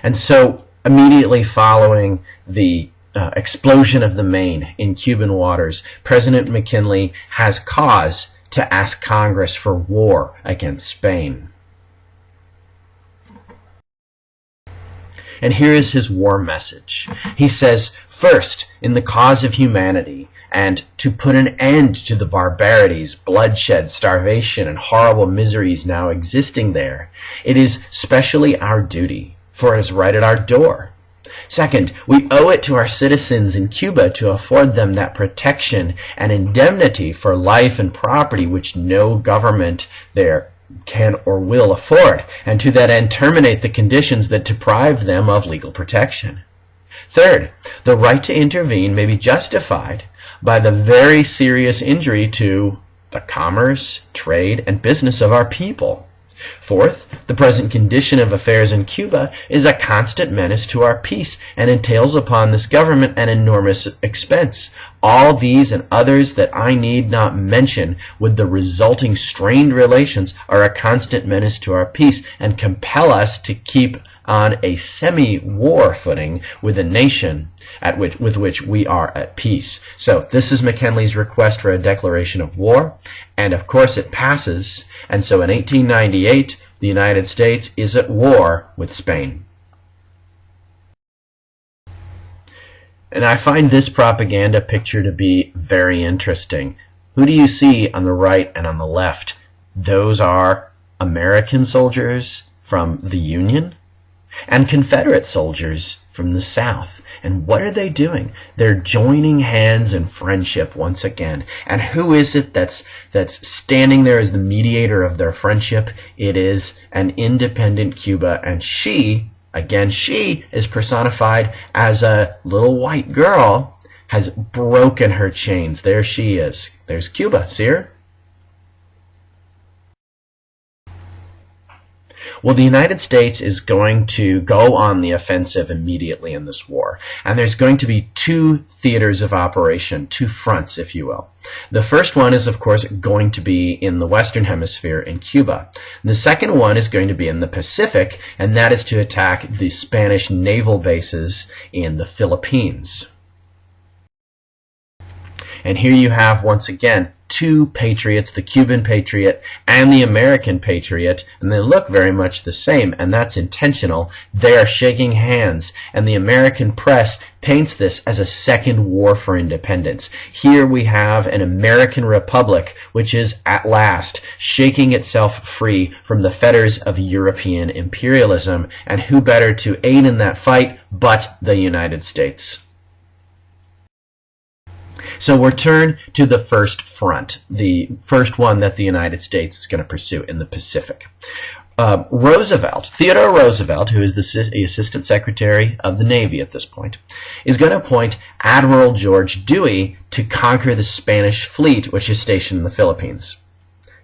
And so, immediately following the explosion of the Maine in Cuban waters, President McKinley has cause to ask Congress for war against Spain. And here is his war message. He says, first, in the cause of humanity, and to put an end to the barbarities, bloodshed, starvation, and horrible miseries now existing there, it is specially our duty, for it is right at our door, Second, we owe it to our citizens in Cuba to afford them that protection and indemnity for life and property which no government there can or will afford, and to that end terminate the conditions that deprive them of legal protection. Third, the right to intervene may be justified by the very serious injury to the commerce, trade, and business of our people. Fourth, the present condition of affairs in Cuba is a constant menace to our peace and entails upon this government an enormous expense. All these and others that I need not mention, with the resulting strained relations, are a constant menace to our peace and compel us to keep on a semi-war footing with a nation with which we are at peace. So this is McKinley's request for a declaration of war, and of course it passes, and so in 1898 the United States is at war with Spain. And I find this propaganda picture to be very interesting. Who do you see on the right and on the left? Those are American soldiers from the Union and Confederate soldiers from the South. And what are they doing? They're joining hands in friendship once again. And who is it that's standing there as the mediator of their friendship? It is an independent Cuba, and she is personified as a little white girl, has broken her chains. There she is. There's Cuba. See her? Well, the United States is going to go on the offensive immediately in this war. And there's going to be two theaters of operation, two fronts, if you will. The first one is, of course, going to be in the Western Hemisphere in Cuba. The second one is going to be in the Pacific, and that is to attack the Spanish naval bases in the Philippines. And here you have, once again, two patriots, the Cuban patriot and the American patriot, and they look very much the same, and that's intentional. They are shaking hands, and the American press paints this as a second war for independence. Here we have an American republic which is at last shaking itself free from the fetters of European imperialism, and who better to aid in that fight but the United States? So we'll turn to the first front, the first one that the United States is going to pursue in the Pacific. Theodore Roosevelt, who is the Assistant Secretary of the Navy at this point, is going to appoint Admiral George Dewey to conquer the Spanish fleet, which is stationed in the Philippines.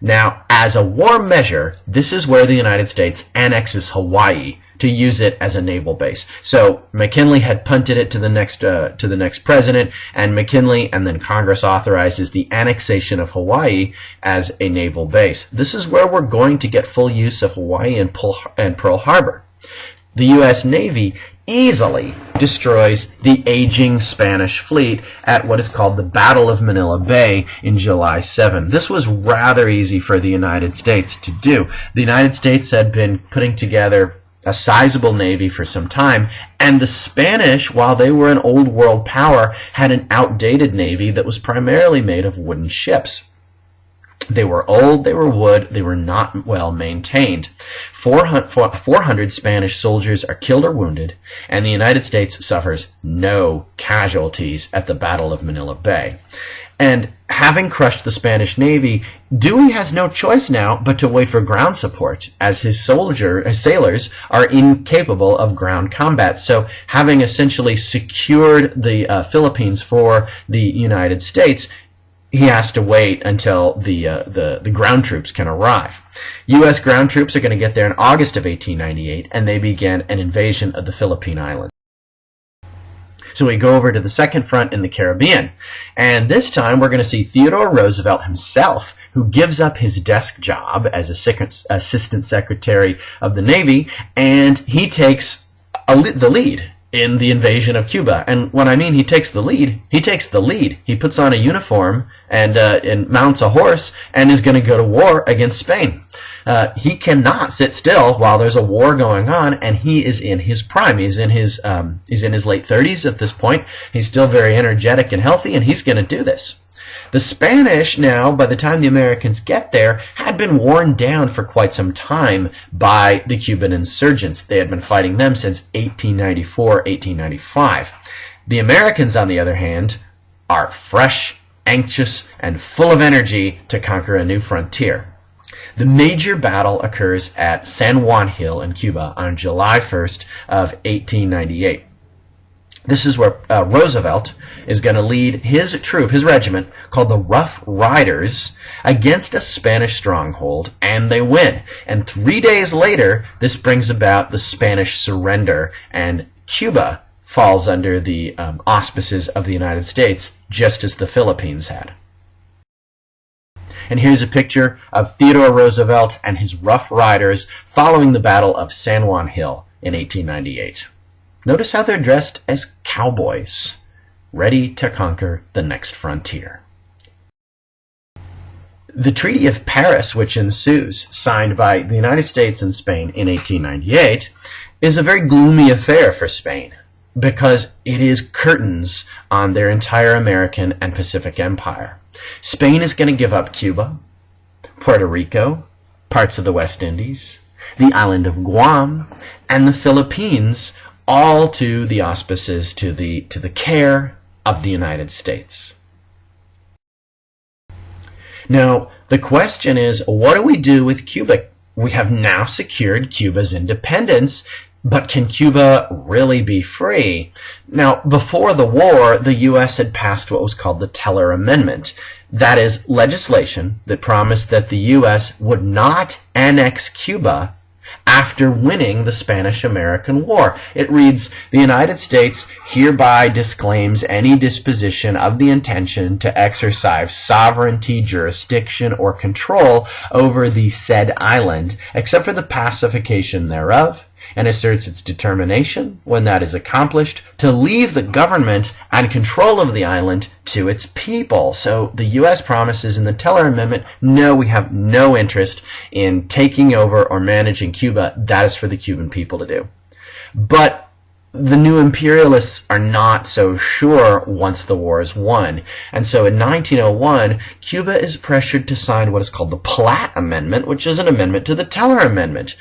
Now, as a war measure, this is where the United States annexes Hawaii to use it as a naval base. So McKinley had punted it to the next president, and McKinley and then Congress authorizes the annexation of Hawaii as a naval base. This is where we're going to get full use of Hawaii and Pearl Harbor. The U.S. Navy easily destroys the aging Spanish fleet at what is called the Battle of Manila Bay in July 7. This was rather easy for the United States to do. The United States had been putting together a sizable navy for some time, and the Spanish, while they were an old world power, had an outdated navy that was primarily made of wooden ships. They were old, they were wood, they were not well maintained. 400 Spanish soldiers are killed or wounded, and the United States suffers no casualties at the Battle of Manila Bay. And having crushed the Spanish Navy, Dewey has no choice now but to wait for ground support, as his sailors are incapable of ground combat. So having essentially secured the Philippines for the United States, he has to wait until the ground troops can arrive. U.S. ground troops are going to get there in August of 1898, and they begin an invasion of the Philippine Islands. So we go over to the second front in the Caribbean, and this time we're going to see Theodore Roosevelt himself, who gives up his desk job as Assistant Secretary of the Navy, and he takes the lead in the invasion of Cuba. And when I mean he takes the lead, he takes the lead. He puts on a uniform and mounts a horse and is going to go to war against Spain. He cannot sit still while there's a war going on, and he is in his prime. He's in his late 30s at this point. He's still very energetic and healthy, and he's going to do this. The Spanish now, by the time the Americans get there, had been worn down for quite some time by the Cuban insurgents. They had been fighting them since 1894, 1895. The Americans, on the other hand, are fresh, anxious, and full of energy to conquer a new frontier. The major battle occurs at San Juan Hill in Cuba on July 1st of 1898. This is where Roosevelt is going to lead his troop, his regiment, called the Rough Riders, against a Spanish stronghold, and they win. And 3 days later, this brings about the Spanish surrender, and Cuba falls under the auspices of the United States, just as the Philippines had. And here's a picture of Theodore Roosevelt and his Rough Riders following the Battle of San Juan Hill in 1898. Notice how they're dressed as cowboys, ready to conquer the next frontier. The Treaty of Paris, which ensues, signed by the United States and Spain in 1898, is a very gloomy affair for Spain because it is curtains on their entire American and Pacific empire. Spain is going to give up Cuba, Puerto Rico, parts of the West Indies, the island of Guam, and the Philippines, all to the auspices, to the care of the United States. Now, the question is, what do we do with Cuba? We have now secured Cuba's independence, but can Cuba really be free? Now, before the war, the U.S. had passed what was called the Teller Amendment. That is legislation that promised that the U.S. would not annex Cuba after winning the Spanish-American War. It reads, "The United States hereby disclaims any disposition of the intention to exercise sovereignty, jurisdiction, or control over the said island, except for the pacification thereof, and asserts its determination, when that is accomplished, to leave the government and control of the island to its people." So the U.S. promises in the Teller Amendment, no, we have no interest in taking over or managing Cuba. That is for the Cuban people to do. But the new imperialists are not so sure once the war is won. And so in 1901, Cuba is pressured to sign what is called the Platt Amendment, which is an amendment to the Teller Amendment.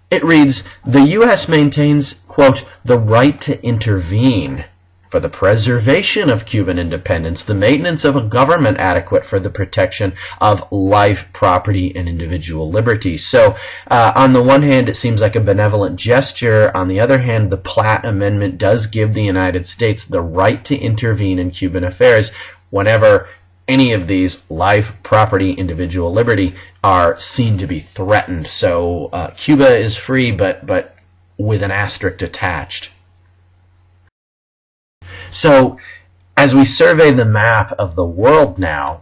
It reads, "The U.S. maintains, quote, the right to intervene for the preservation of Cuban independence, the maintenance of a government adequate for the protection of life, property, and individual liberty." So, on the one hand, it seems like a benevolent gesture. On the other hand, the Platt Amendment does give the United States the right to intervene in Cuban affairs whenever any of these life, property, individual liberty are seen to be threatened. So Cuba is free, but with an asterisk attached. So as we survey the map of the world now,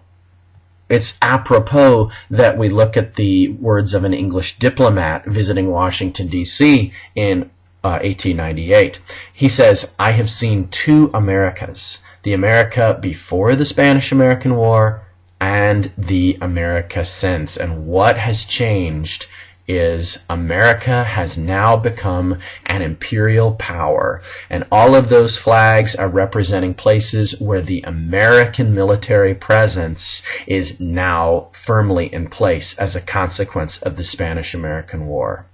it's apropos that we look at the words of an English diplomat visiting Washington, D.C. in 1898. He says, "I have seen two Americas, the America before the Spanish-American War and the America since. And what has changed is America has now become an imperial power. And all of those flags are representing places where the American military presence is now firmly in place as a consequence of the Spanish-American War.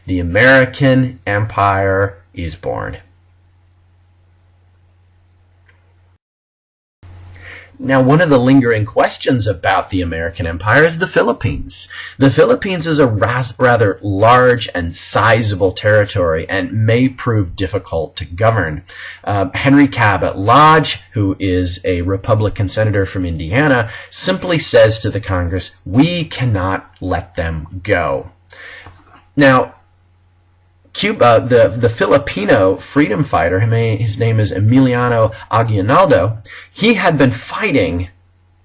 The American empire is born." Now, one of the lingering questions about the American empire is the Philippines. The Philippines is a rather large and sizable territory and may prove difficult to govern. Henry Cabot Lodge, who is a Republican senator from Indiana, simply says to the Congress, "We cannot let them go." Now, Cuba, the Filipino freedom fighter, his name is Emiliano Aguinaldo, he had been fighting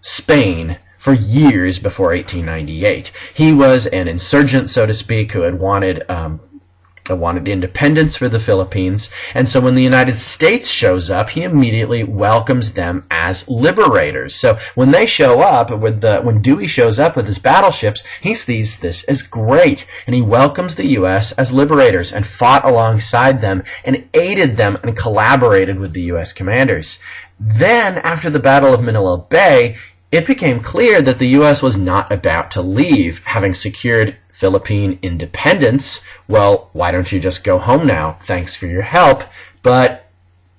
Spain for years before 1898. He was an insurgent, so to speak, who had wanted independence for the Philippines, and so when the United States shows up, he immediately welcomes them as liberators. So when they show up, when Dewey shows up with his battleships, he sees this as great, and he welcomes the U.S. as liberators and fought alongside them and aided them and collaborated with the U.S. commanders. Then, after the Battle of Manila Bay, it became clear that the U.S. was not about to leave, having secured Philippine independence. Well, why don't you just go home now? Thanks for your help, but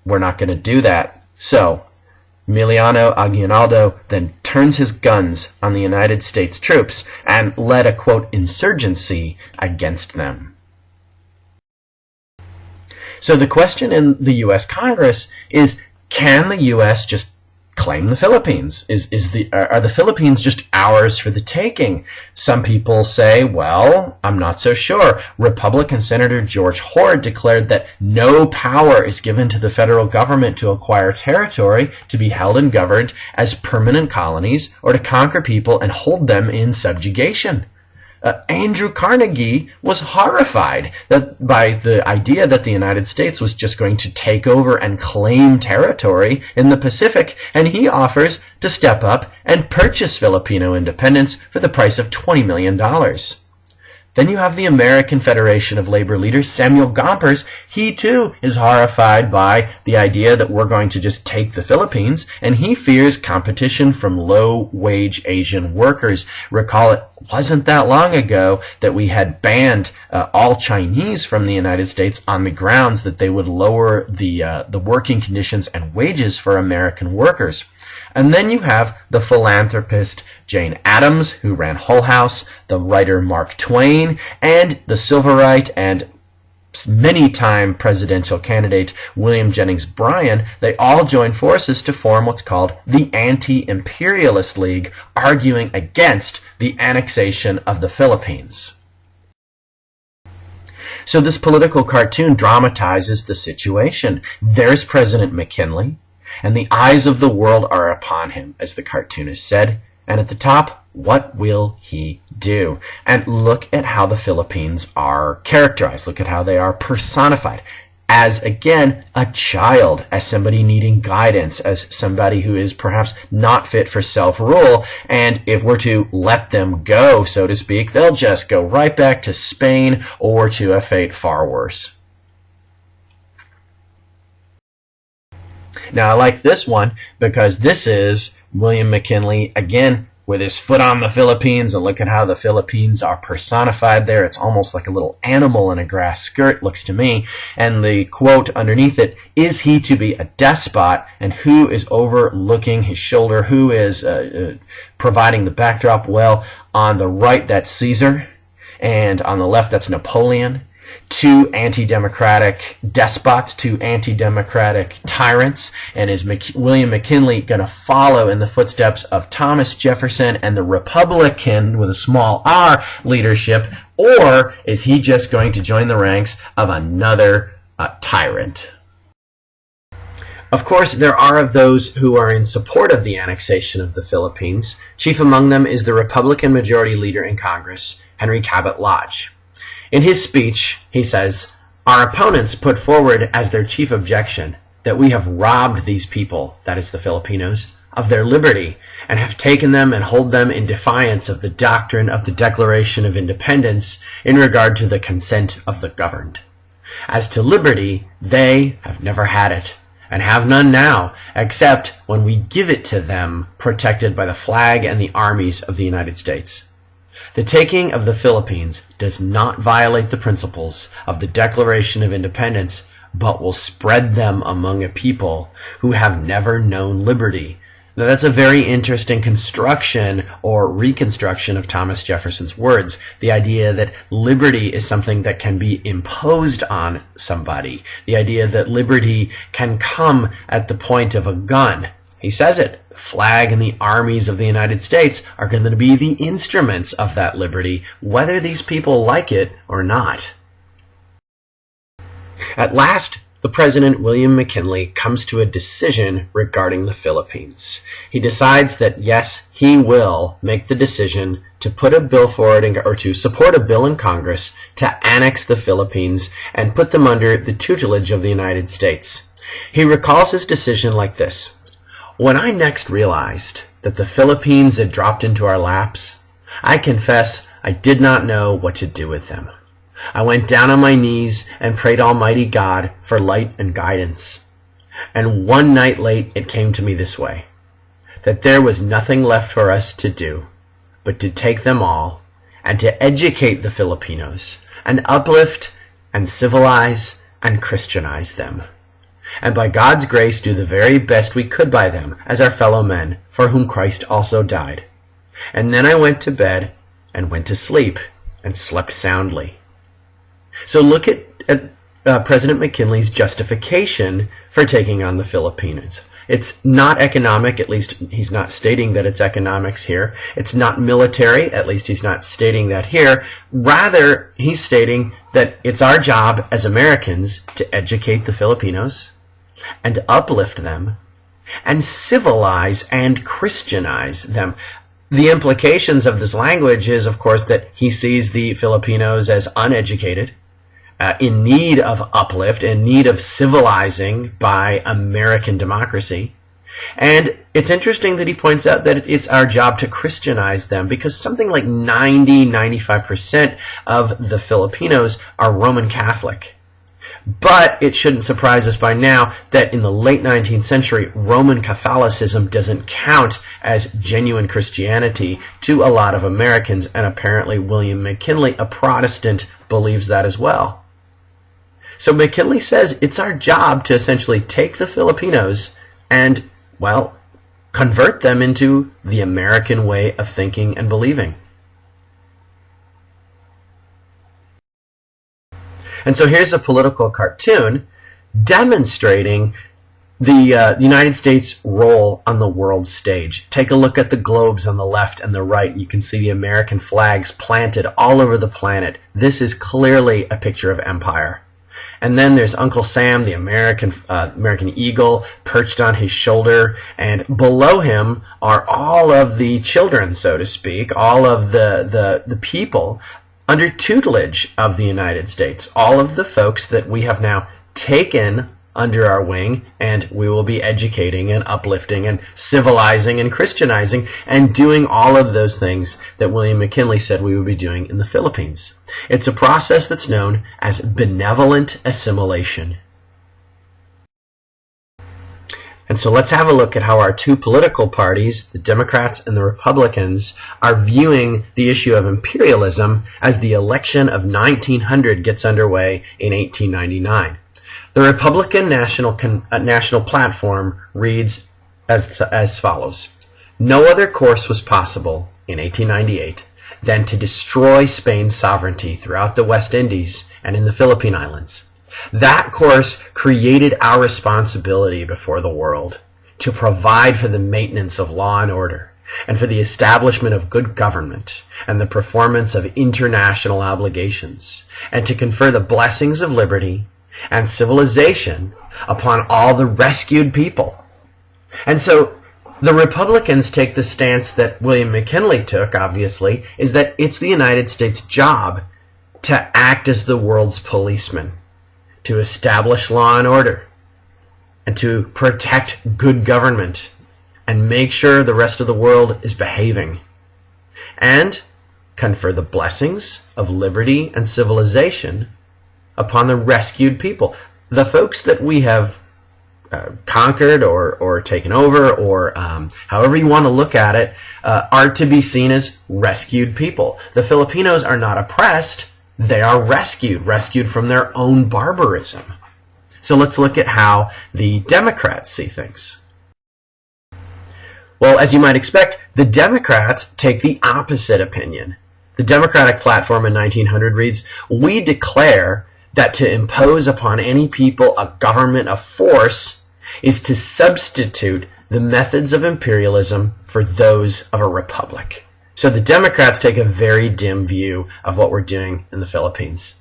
we're not going to do that. So, Emiliano Aguinaldo then turns his guns on the United States troops and led a, quote, insurgency against them. So the question in the U.S. Congress is, can the U.S. just claim the Philippines? Are the Philippines just ours for the taking? Some people say, well, I'm not so sure. Republican Senator George Hord declared that no power is given to the federal government to acquire territory to be held and governed as permanent colonies or to conquer people and hold them in subjugation. Andrew Carnegie was horrified by the idea that the United States was just going to take over and claim territory in the Pacific, and he offers to step up and purchase Filipino independence for the price of $20 million. Then you have the American Federation of Labor Leaders, Samuel Gompers. He too is horrified by the idea that we're going to just take the Philippines, and he fears competition from low-wage Asian workers. Recall, it wasn't that long ago that we had banned all Chinese from the United States on the grounds that they would lower the working conditions and wages for American workers. And then you have the philanthropist Jane Addams, who ran Hull House, the writer Mark Twain, and the civil rights and many-time presidential candidate William Jennings Bryan. They all joined forces to form what's called the Anti-Imperialist League, arguing against the annexation of the Philippines. So this political cartoon dramatizes the situation. There's President McKinley, and the eyes of the world are upon him, as the cartoonist said. And at the top, what will he do? And look at how the Philippines are characterized. Look at how they are personified. As, again, a child, as somebody needing guidance, as somebody who is perhaps not fit for self-rule. And if we're to let them go, so to speak, they'll just go right back to Spain or to a fate far worse. Now, I like this one because this is William McKinley, again, with his foot on the Philippines, and look at how the Philippines are personified there. It's almost like a little animal in a grass skirt, looks to me. And the quote underneath it, is he to be a despot, and who is overlooking his shoulder? Who is providing the backdrop? Well, on the right, that's Caesar, and on the left, that's Napoleon. Two anti-democratic despots, two anti-democratic tyrants, and is William McKinley going to follow in the footsteps of Thomas Jefferson and the Republican, with a small r, leadership, or is he just going to join the ranks of another tyrant? Of course, there are those who are in support of the annexation of the Philippines. Chief among them is the Republican Majority Leader in Congress, Henry Cabot Lodge. In his speech, he says, "Our opponents put forward as their chief objection that we have robbed these people," that is the Filipinos, "of their liberty and have taken them and hold them in defiance of the doctrine of the Declaration of Independence in regard to the consent of the governed. As to liberty, they have never had it and have none now, except when we give it to them protected by the flag and the armies of the United States. The taking of the Philippines does not violate the principles of the Declaration of Independence, but will spread them among a people who have never known liberty." Now that's a very interesting construction or reconstruction of Thomas Jefferson's words. The idea that liberty is something that can be imposed on somebody. The idea that liberty can come at the point of a gun. He says it. The flag and the armies of the United States are going to be the instruments of that liberty, whether these people like it or not. At last, the President, William McKinley, comes to a decision regarding the Philippines. He decides that, yes, he will make the decision to put a bill forward or to support a bill in Congress to annex the Philippines and put them under the tutelage of the United States. He recalls his decision like this: "When I next realized that the Philippines had dropped into our laps, I confess I did not know what to do with them. I went down on my knees and prayed Almighty God for light and guidance. And one night late it came to me this way. that there was nothing left for us to do but to take them all and to educate the Filipinos and uplift and civilize and Christianize them, and by God's grace do the very best we could by them as our fellow men, for whom Christ also died. And then I went to bed and went to sleep and slept soundly. So look at President McKinley's justification for taking on the Filipinos. It's not economic, at least he's not stating that it's economics here. It's not military, at least he's not stating that here. Rather, he's stating that it's our job as Americans to educate the Filipinos and uplift them and civilize and Christianize them. The implications of this language is, of course, that he sees the Filipinos as uneducated, in need of uplift, in need of civilizing by American democracy. And it's interesting that he points out that it's our job to Christianize them, because something like 90-95% of the Filipinos are Roman Catholic. But it shouldn't surprise us by now that in the late 19th century, Roman Catholicism doesn't count as genuine Christianity to a lot of Americans, and apparently William McKinley, a Protestant, believes that as well. So McKinley says it's our job to essentially take the Filipinos and, well, convert them into the American way of thinking and believing. And so here's a political cartoon demonstrating the United States' role on the world stage. Take a look at the globes on the left and the right. You can see the American flags planted all over the planet. This is clearly a picture of empire. And then there's Uncle Sam, the American eagle, perched on his shoulder, and below him are all of the children, so to speak, all of the people under tutelage of the United States, all of the folks that we have now taken under our wing, and we will be educating and uplifting and civilizing and Christianizing and doing all of those things that William McKinley said we would be doing in the Philippines. It's a process that's known as benevolent assimilation. And so let's have a look at how our two political parties, the Democrats and the Republicans, are viewing the issue of imperialism as the election of 1900 gets underway in 1899. The Republican National Platform reads as follows. No other course was possible in 1898 than to destroy Spain's sovereignty throughout the West Indies and in the Philippine Islands. That course created our responsibility before the world to provide for the maintenance of law and order and for the establishment of good government and the performance of international obligations, and to confer the blessings of liberty and civilization upon all the rescued people. And so the Republicans take the stance that William McKinley took, obviously, is that it's the United States' job to act as the world's policeman, to establish law and order, and to protect good government, and make sure the rest of the world is behaving, and confer the blessings of liberty and civilization upon the rescued people. The folks that we have conquered or taken over, or however you want to look at it, are to be seen as rescued people. The Filipinos are not oppressed. They are rescued from their own barbarism. So let's look at how the Democrats see things. Well, as you might expect, the Democrats take the opposite opinion. The Democratic platform in 1900 reads, "We declare that to impose upon any people a government of force is to substitute the methods of imperialism for those of a republic." So the Democrats take a very dim view of what we're doing in the Philippines.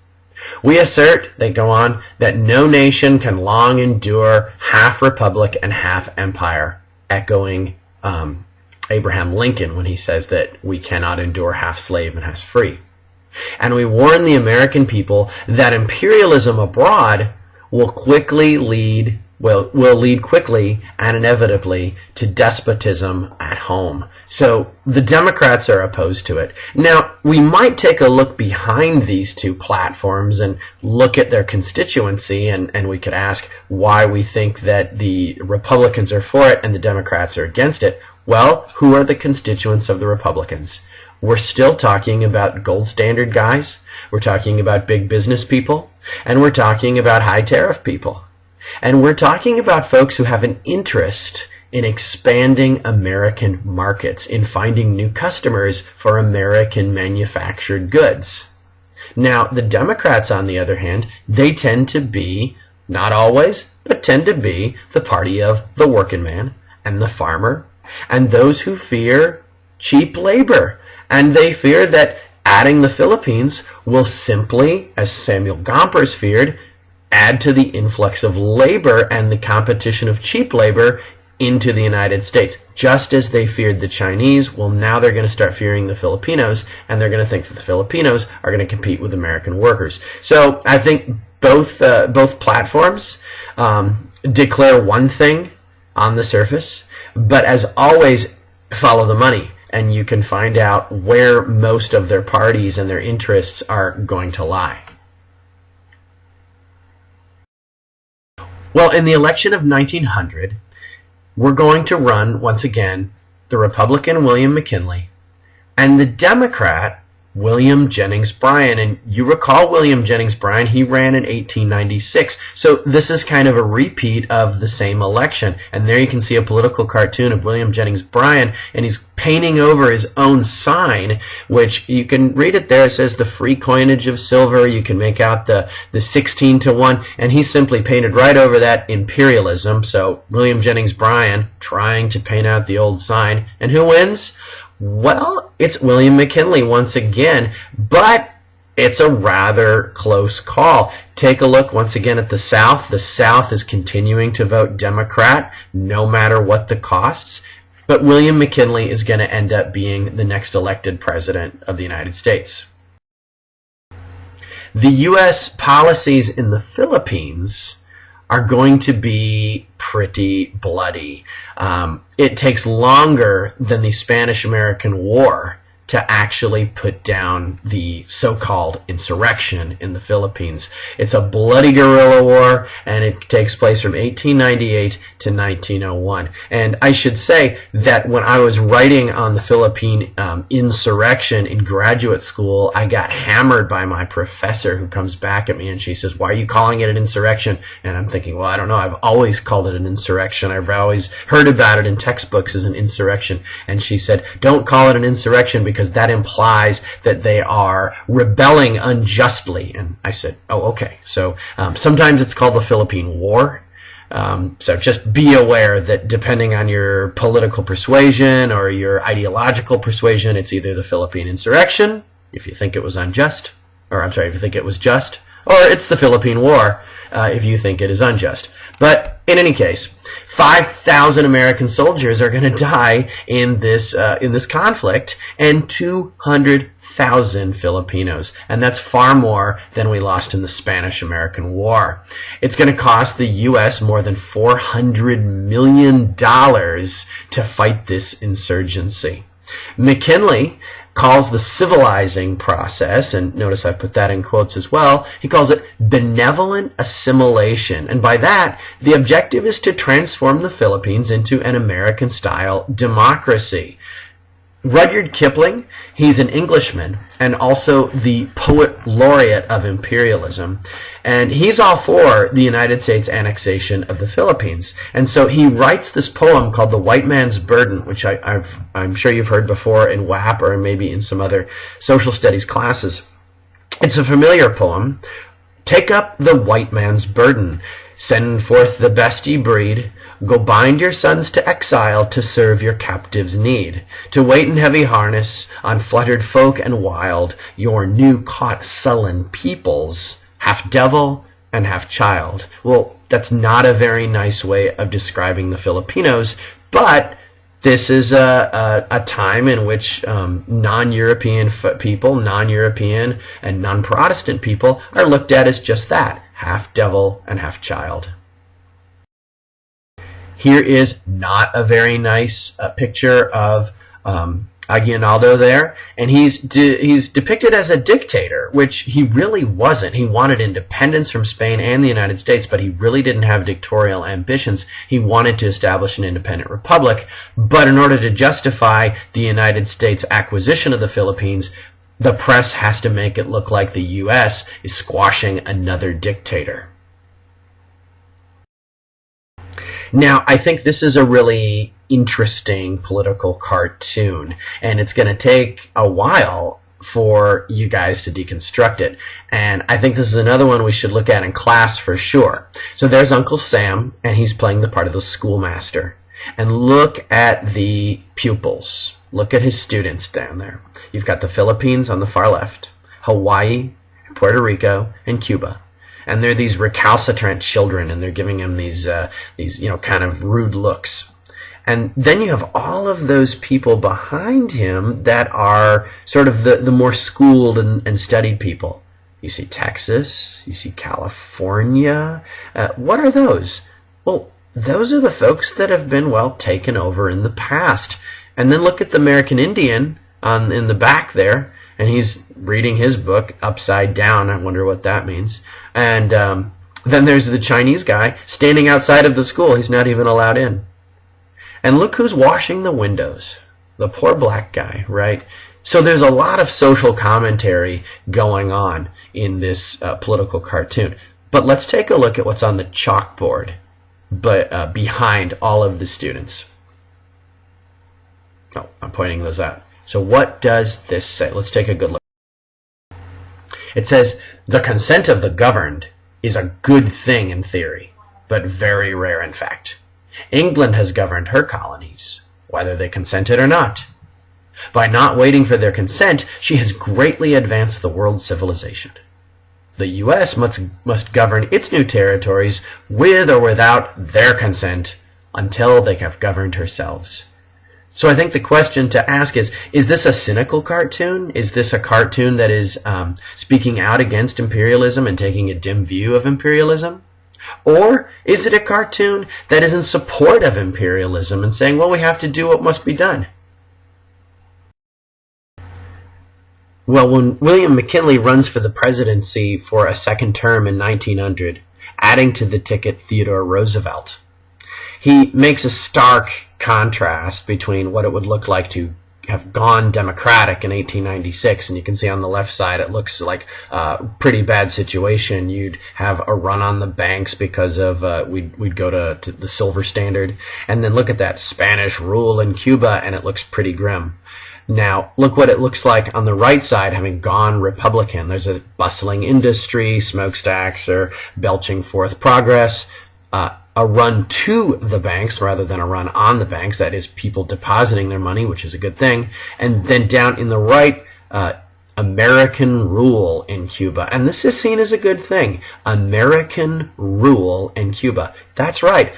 "We assert," they go on, "that no nation can long endure half republic and half empire," echoing Abraham Lincoln when he says that we cannot endure half slave and half free. "And we warn the American people that imperialism abroad will lead quickly and inevitably to despotism at home." So the Democrats are opposed to it. Now, we might take a look behind these two platforms and look at their constituency, and we could ask why we think that the Republicans are for it and the Democrats are against it. Well, who are the constituents of the Republicans? We're still talking about gold standard guys, we're talking about big business people, and we're talking about high tariff people. And we're talking about folks who have an interest in expanding American markets, in finding new customers for American manufactured goods. Now, the Democrats, on the other hand, they tend to be, not always, but tend to be the party of the working man and the farmer and those who fear cheap labor. And they fear that adding the Philippines will simply, as Samuel Gompers feared, add to the influx of labor and the competition of cheap labor into the United States. Just as they feared the Chinese, well, now they're going to start fearing the Filipinos, and they're going to think that the Filipinos are going to compete with American workers. So I think both platforms declare one thing on the surface, but as always, follow the money, and you can find out where most of their parties and their interests are going to lie. Well, in the election of 1900, we're going to run, once again, the Republican William McKinley and the Democrat William Jennings Bryan. And you recall William Jennings Bryan, he ran in 1896. So this is kind of a repeat of the same election. And there you can see a political cartoon of William Jennings Bryan, and he's painting over his own sign, which you can read it there. It says the free coinage of silver. You can make out the 16-to-1, and he simply painted right over that imperialism. So William Jennings Bryan trying to paint out the old sign. And who wins? Well, it's William McKinley once again, but it's a rather close call. Take a look once again at the South. The South is continuing to vote Democrat no matter what the costs, but William McKinley is going to end up being the next elected president of the United States. The U.S. policies in the Philippines are going to be pretty bloody. It takes longer than the Spanish-American War to actually put down the so-called insurrection in the Philippines. It's a bloody guerrilla war, and it takes place from 1898 to 1901. And I should say that when I was writing on the Philippine insurrection in graduate school, I got hammered by my professor, who comes back at me and she says, "Why are you calling it an insurrection?" And I'm thinking, well, I don't know. I've always called it an insurrection. I've always heard about it in textbooks as an insurrection. And she said, "Don't call it an insurrection because that implies that they are rebelling unjustly." And I said, oh, okay. So sometimes it's called the Philippine War. So just be aware that depending on your political persuasion or your ideological persuasion, it's either the Philippine insurrection, if you think it was unjust, or I'm sorry, if you think it was just, or it's the Philippine War, if you think it is unjust. But in any case, 5,000 American soldiers are going to die in this conflict, and 200,000 Filipinos, and that's far more than we lost in the Spanish-American War. It's going to cost the U.S. more than $400 million to fight this insurgency. McKinley calls the civilizing process, and notice I put that in quotes as well, he calls it benevolent assimilation. And by that, the objective is to transform the Philippines into an American-style democracy. Rudyard Kipling, he's an Englishman and also the poet laureate of imperialism. And he's all for the United States annexation of the Philippines. And so he writes this poem called The White Man's Burden, which I'm sure you've heard before in WAP or maybe in some other social studies classes. It's a familiar poem. Take up the white man's burden. Send forth the best ye breed. Go bind your sons to exile to serve your captives' need. To wait in heavy harness on fluttered folk and wild, your new caught sullen peoples, half devil and half child. Well, that's not a very nice way of describing the Filipinos, but this is a time in which non-European people, non-European and non-Protestant people are looked at as just that, half devil and half child. Here is not a very nice picture of Aguinaldo there, and he's depicted as a dictator, which he really wasn't. He wanted independence from Spain and the United States, but he really didn't have dictatorial ambitions. He wanted to establish an independent republic, but in order to justify the United States acquisition of the Philippines, the press has to make it look like the U.S. is squashing another dictator. Now, I think this is a really interesting political cartoon, and it's going to take a while for you guys to deconstruct it. And I think this is another one we should look at in class for sure. So there's Uncle Sam, and he's playing the part of the schoolmaster. And look at the pupils. Look at his students down there. You've got the Philippines on the far left, Hawaii, Puerto Rico, and Cuba. And they're these recalcitrant children, and they're giving him these kind of rude looks. And then you have all of those people behind him that are sort of the more schooled and studied people. You see Texas, you see California. What are those? Well, those are the folks that have been, taken over in the past. And then look at the American Indian in the back there, and he's reading his book upside down. I wonder what that means. And then there's the Chinese guy standing outside of the school. He's not even allowed in. And look who's washing the windows. The poor black guy, right? So there's a lot of social commentary going on in this political cartoon. But let's take a look at what's on the chalkboard behind all of the students. Oh, I'm pointing those out. So what does this say? Let's take a good look. It says, the consent of the governed is a good thing in theory, but very rare in fact. England has governed her colonies, whether they consented or not. By not waiting for their consent, she has greatly advanced the world's civilization. The U.S. must govern its new territories with or without their consent until they have governed herself. So I think the question to ask is this a cynical cartoon? Is this a cartoon that is speaking out against imperialism and taking a dim view of imperialism? Or is it a cartoon that is in support of imperialism and saying, well, we have to do what must be done? Well, when William McKinley runs for the presidency for a second term in 1900, adding to the ticket Theodore Roosevelt, he makes a stark contrast between what it would look like to have gone democratic in 1896, and you can see on the left side it looks like a pretty bad situation. You'd have a run on the banks because of we'd go to the silver standard, and then look at that Spanish rule in Cuba, and it looks pretty grim. Now, look what it looks like on the right side, having gone Republican. There's a bustling industry, smokestacks are belching forth progress, a run to the banks rather than a run on the banks. That is, people depositing their money, which is a good thing. And then down in the right, American rule in Cuba. And this is seen as a good thing. American rule in Cuba. That's right.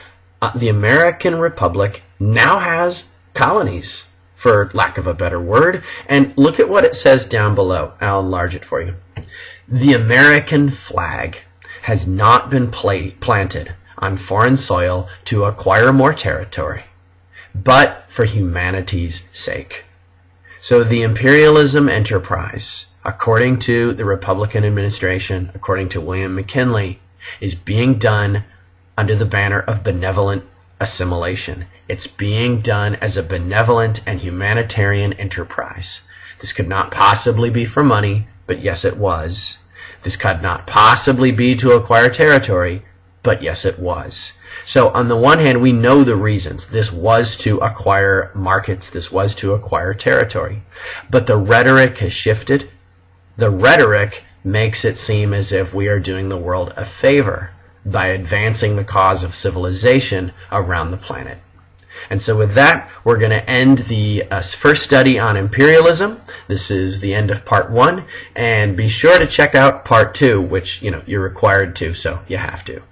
The American Republic now has colonies, for lack of a better word. And look at what it says down below. I'll enlarge it for you. The American flag has not been planted on foreign soil to acquire more territory, but for humanity's sake. So the imperialism enterprise, according to the Republican administration, according to William McKinley, is being done under the banner of benevolent assimilation. It's being done as a benevolent and humanitarian enterprise. This could not possibly be for money, but yes, it was. This could not possibly be to acquire territory, but yes, it was. So on the one hand, we know the reasons. This was to acquire markets. This was to acquire territory. But the rhetoric has shifted. The rhetoric makes it seem as if we are doing the world a favor by advancing the cause of civilization around the planet. And so with that, we're going to end the first study on imperialism. This is the end of part 1. And be sure to check out part 2, which, you're required to, so you have to.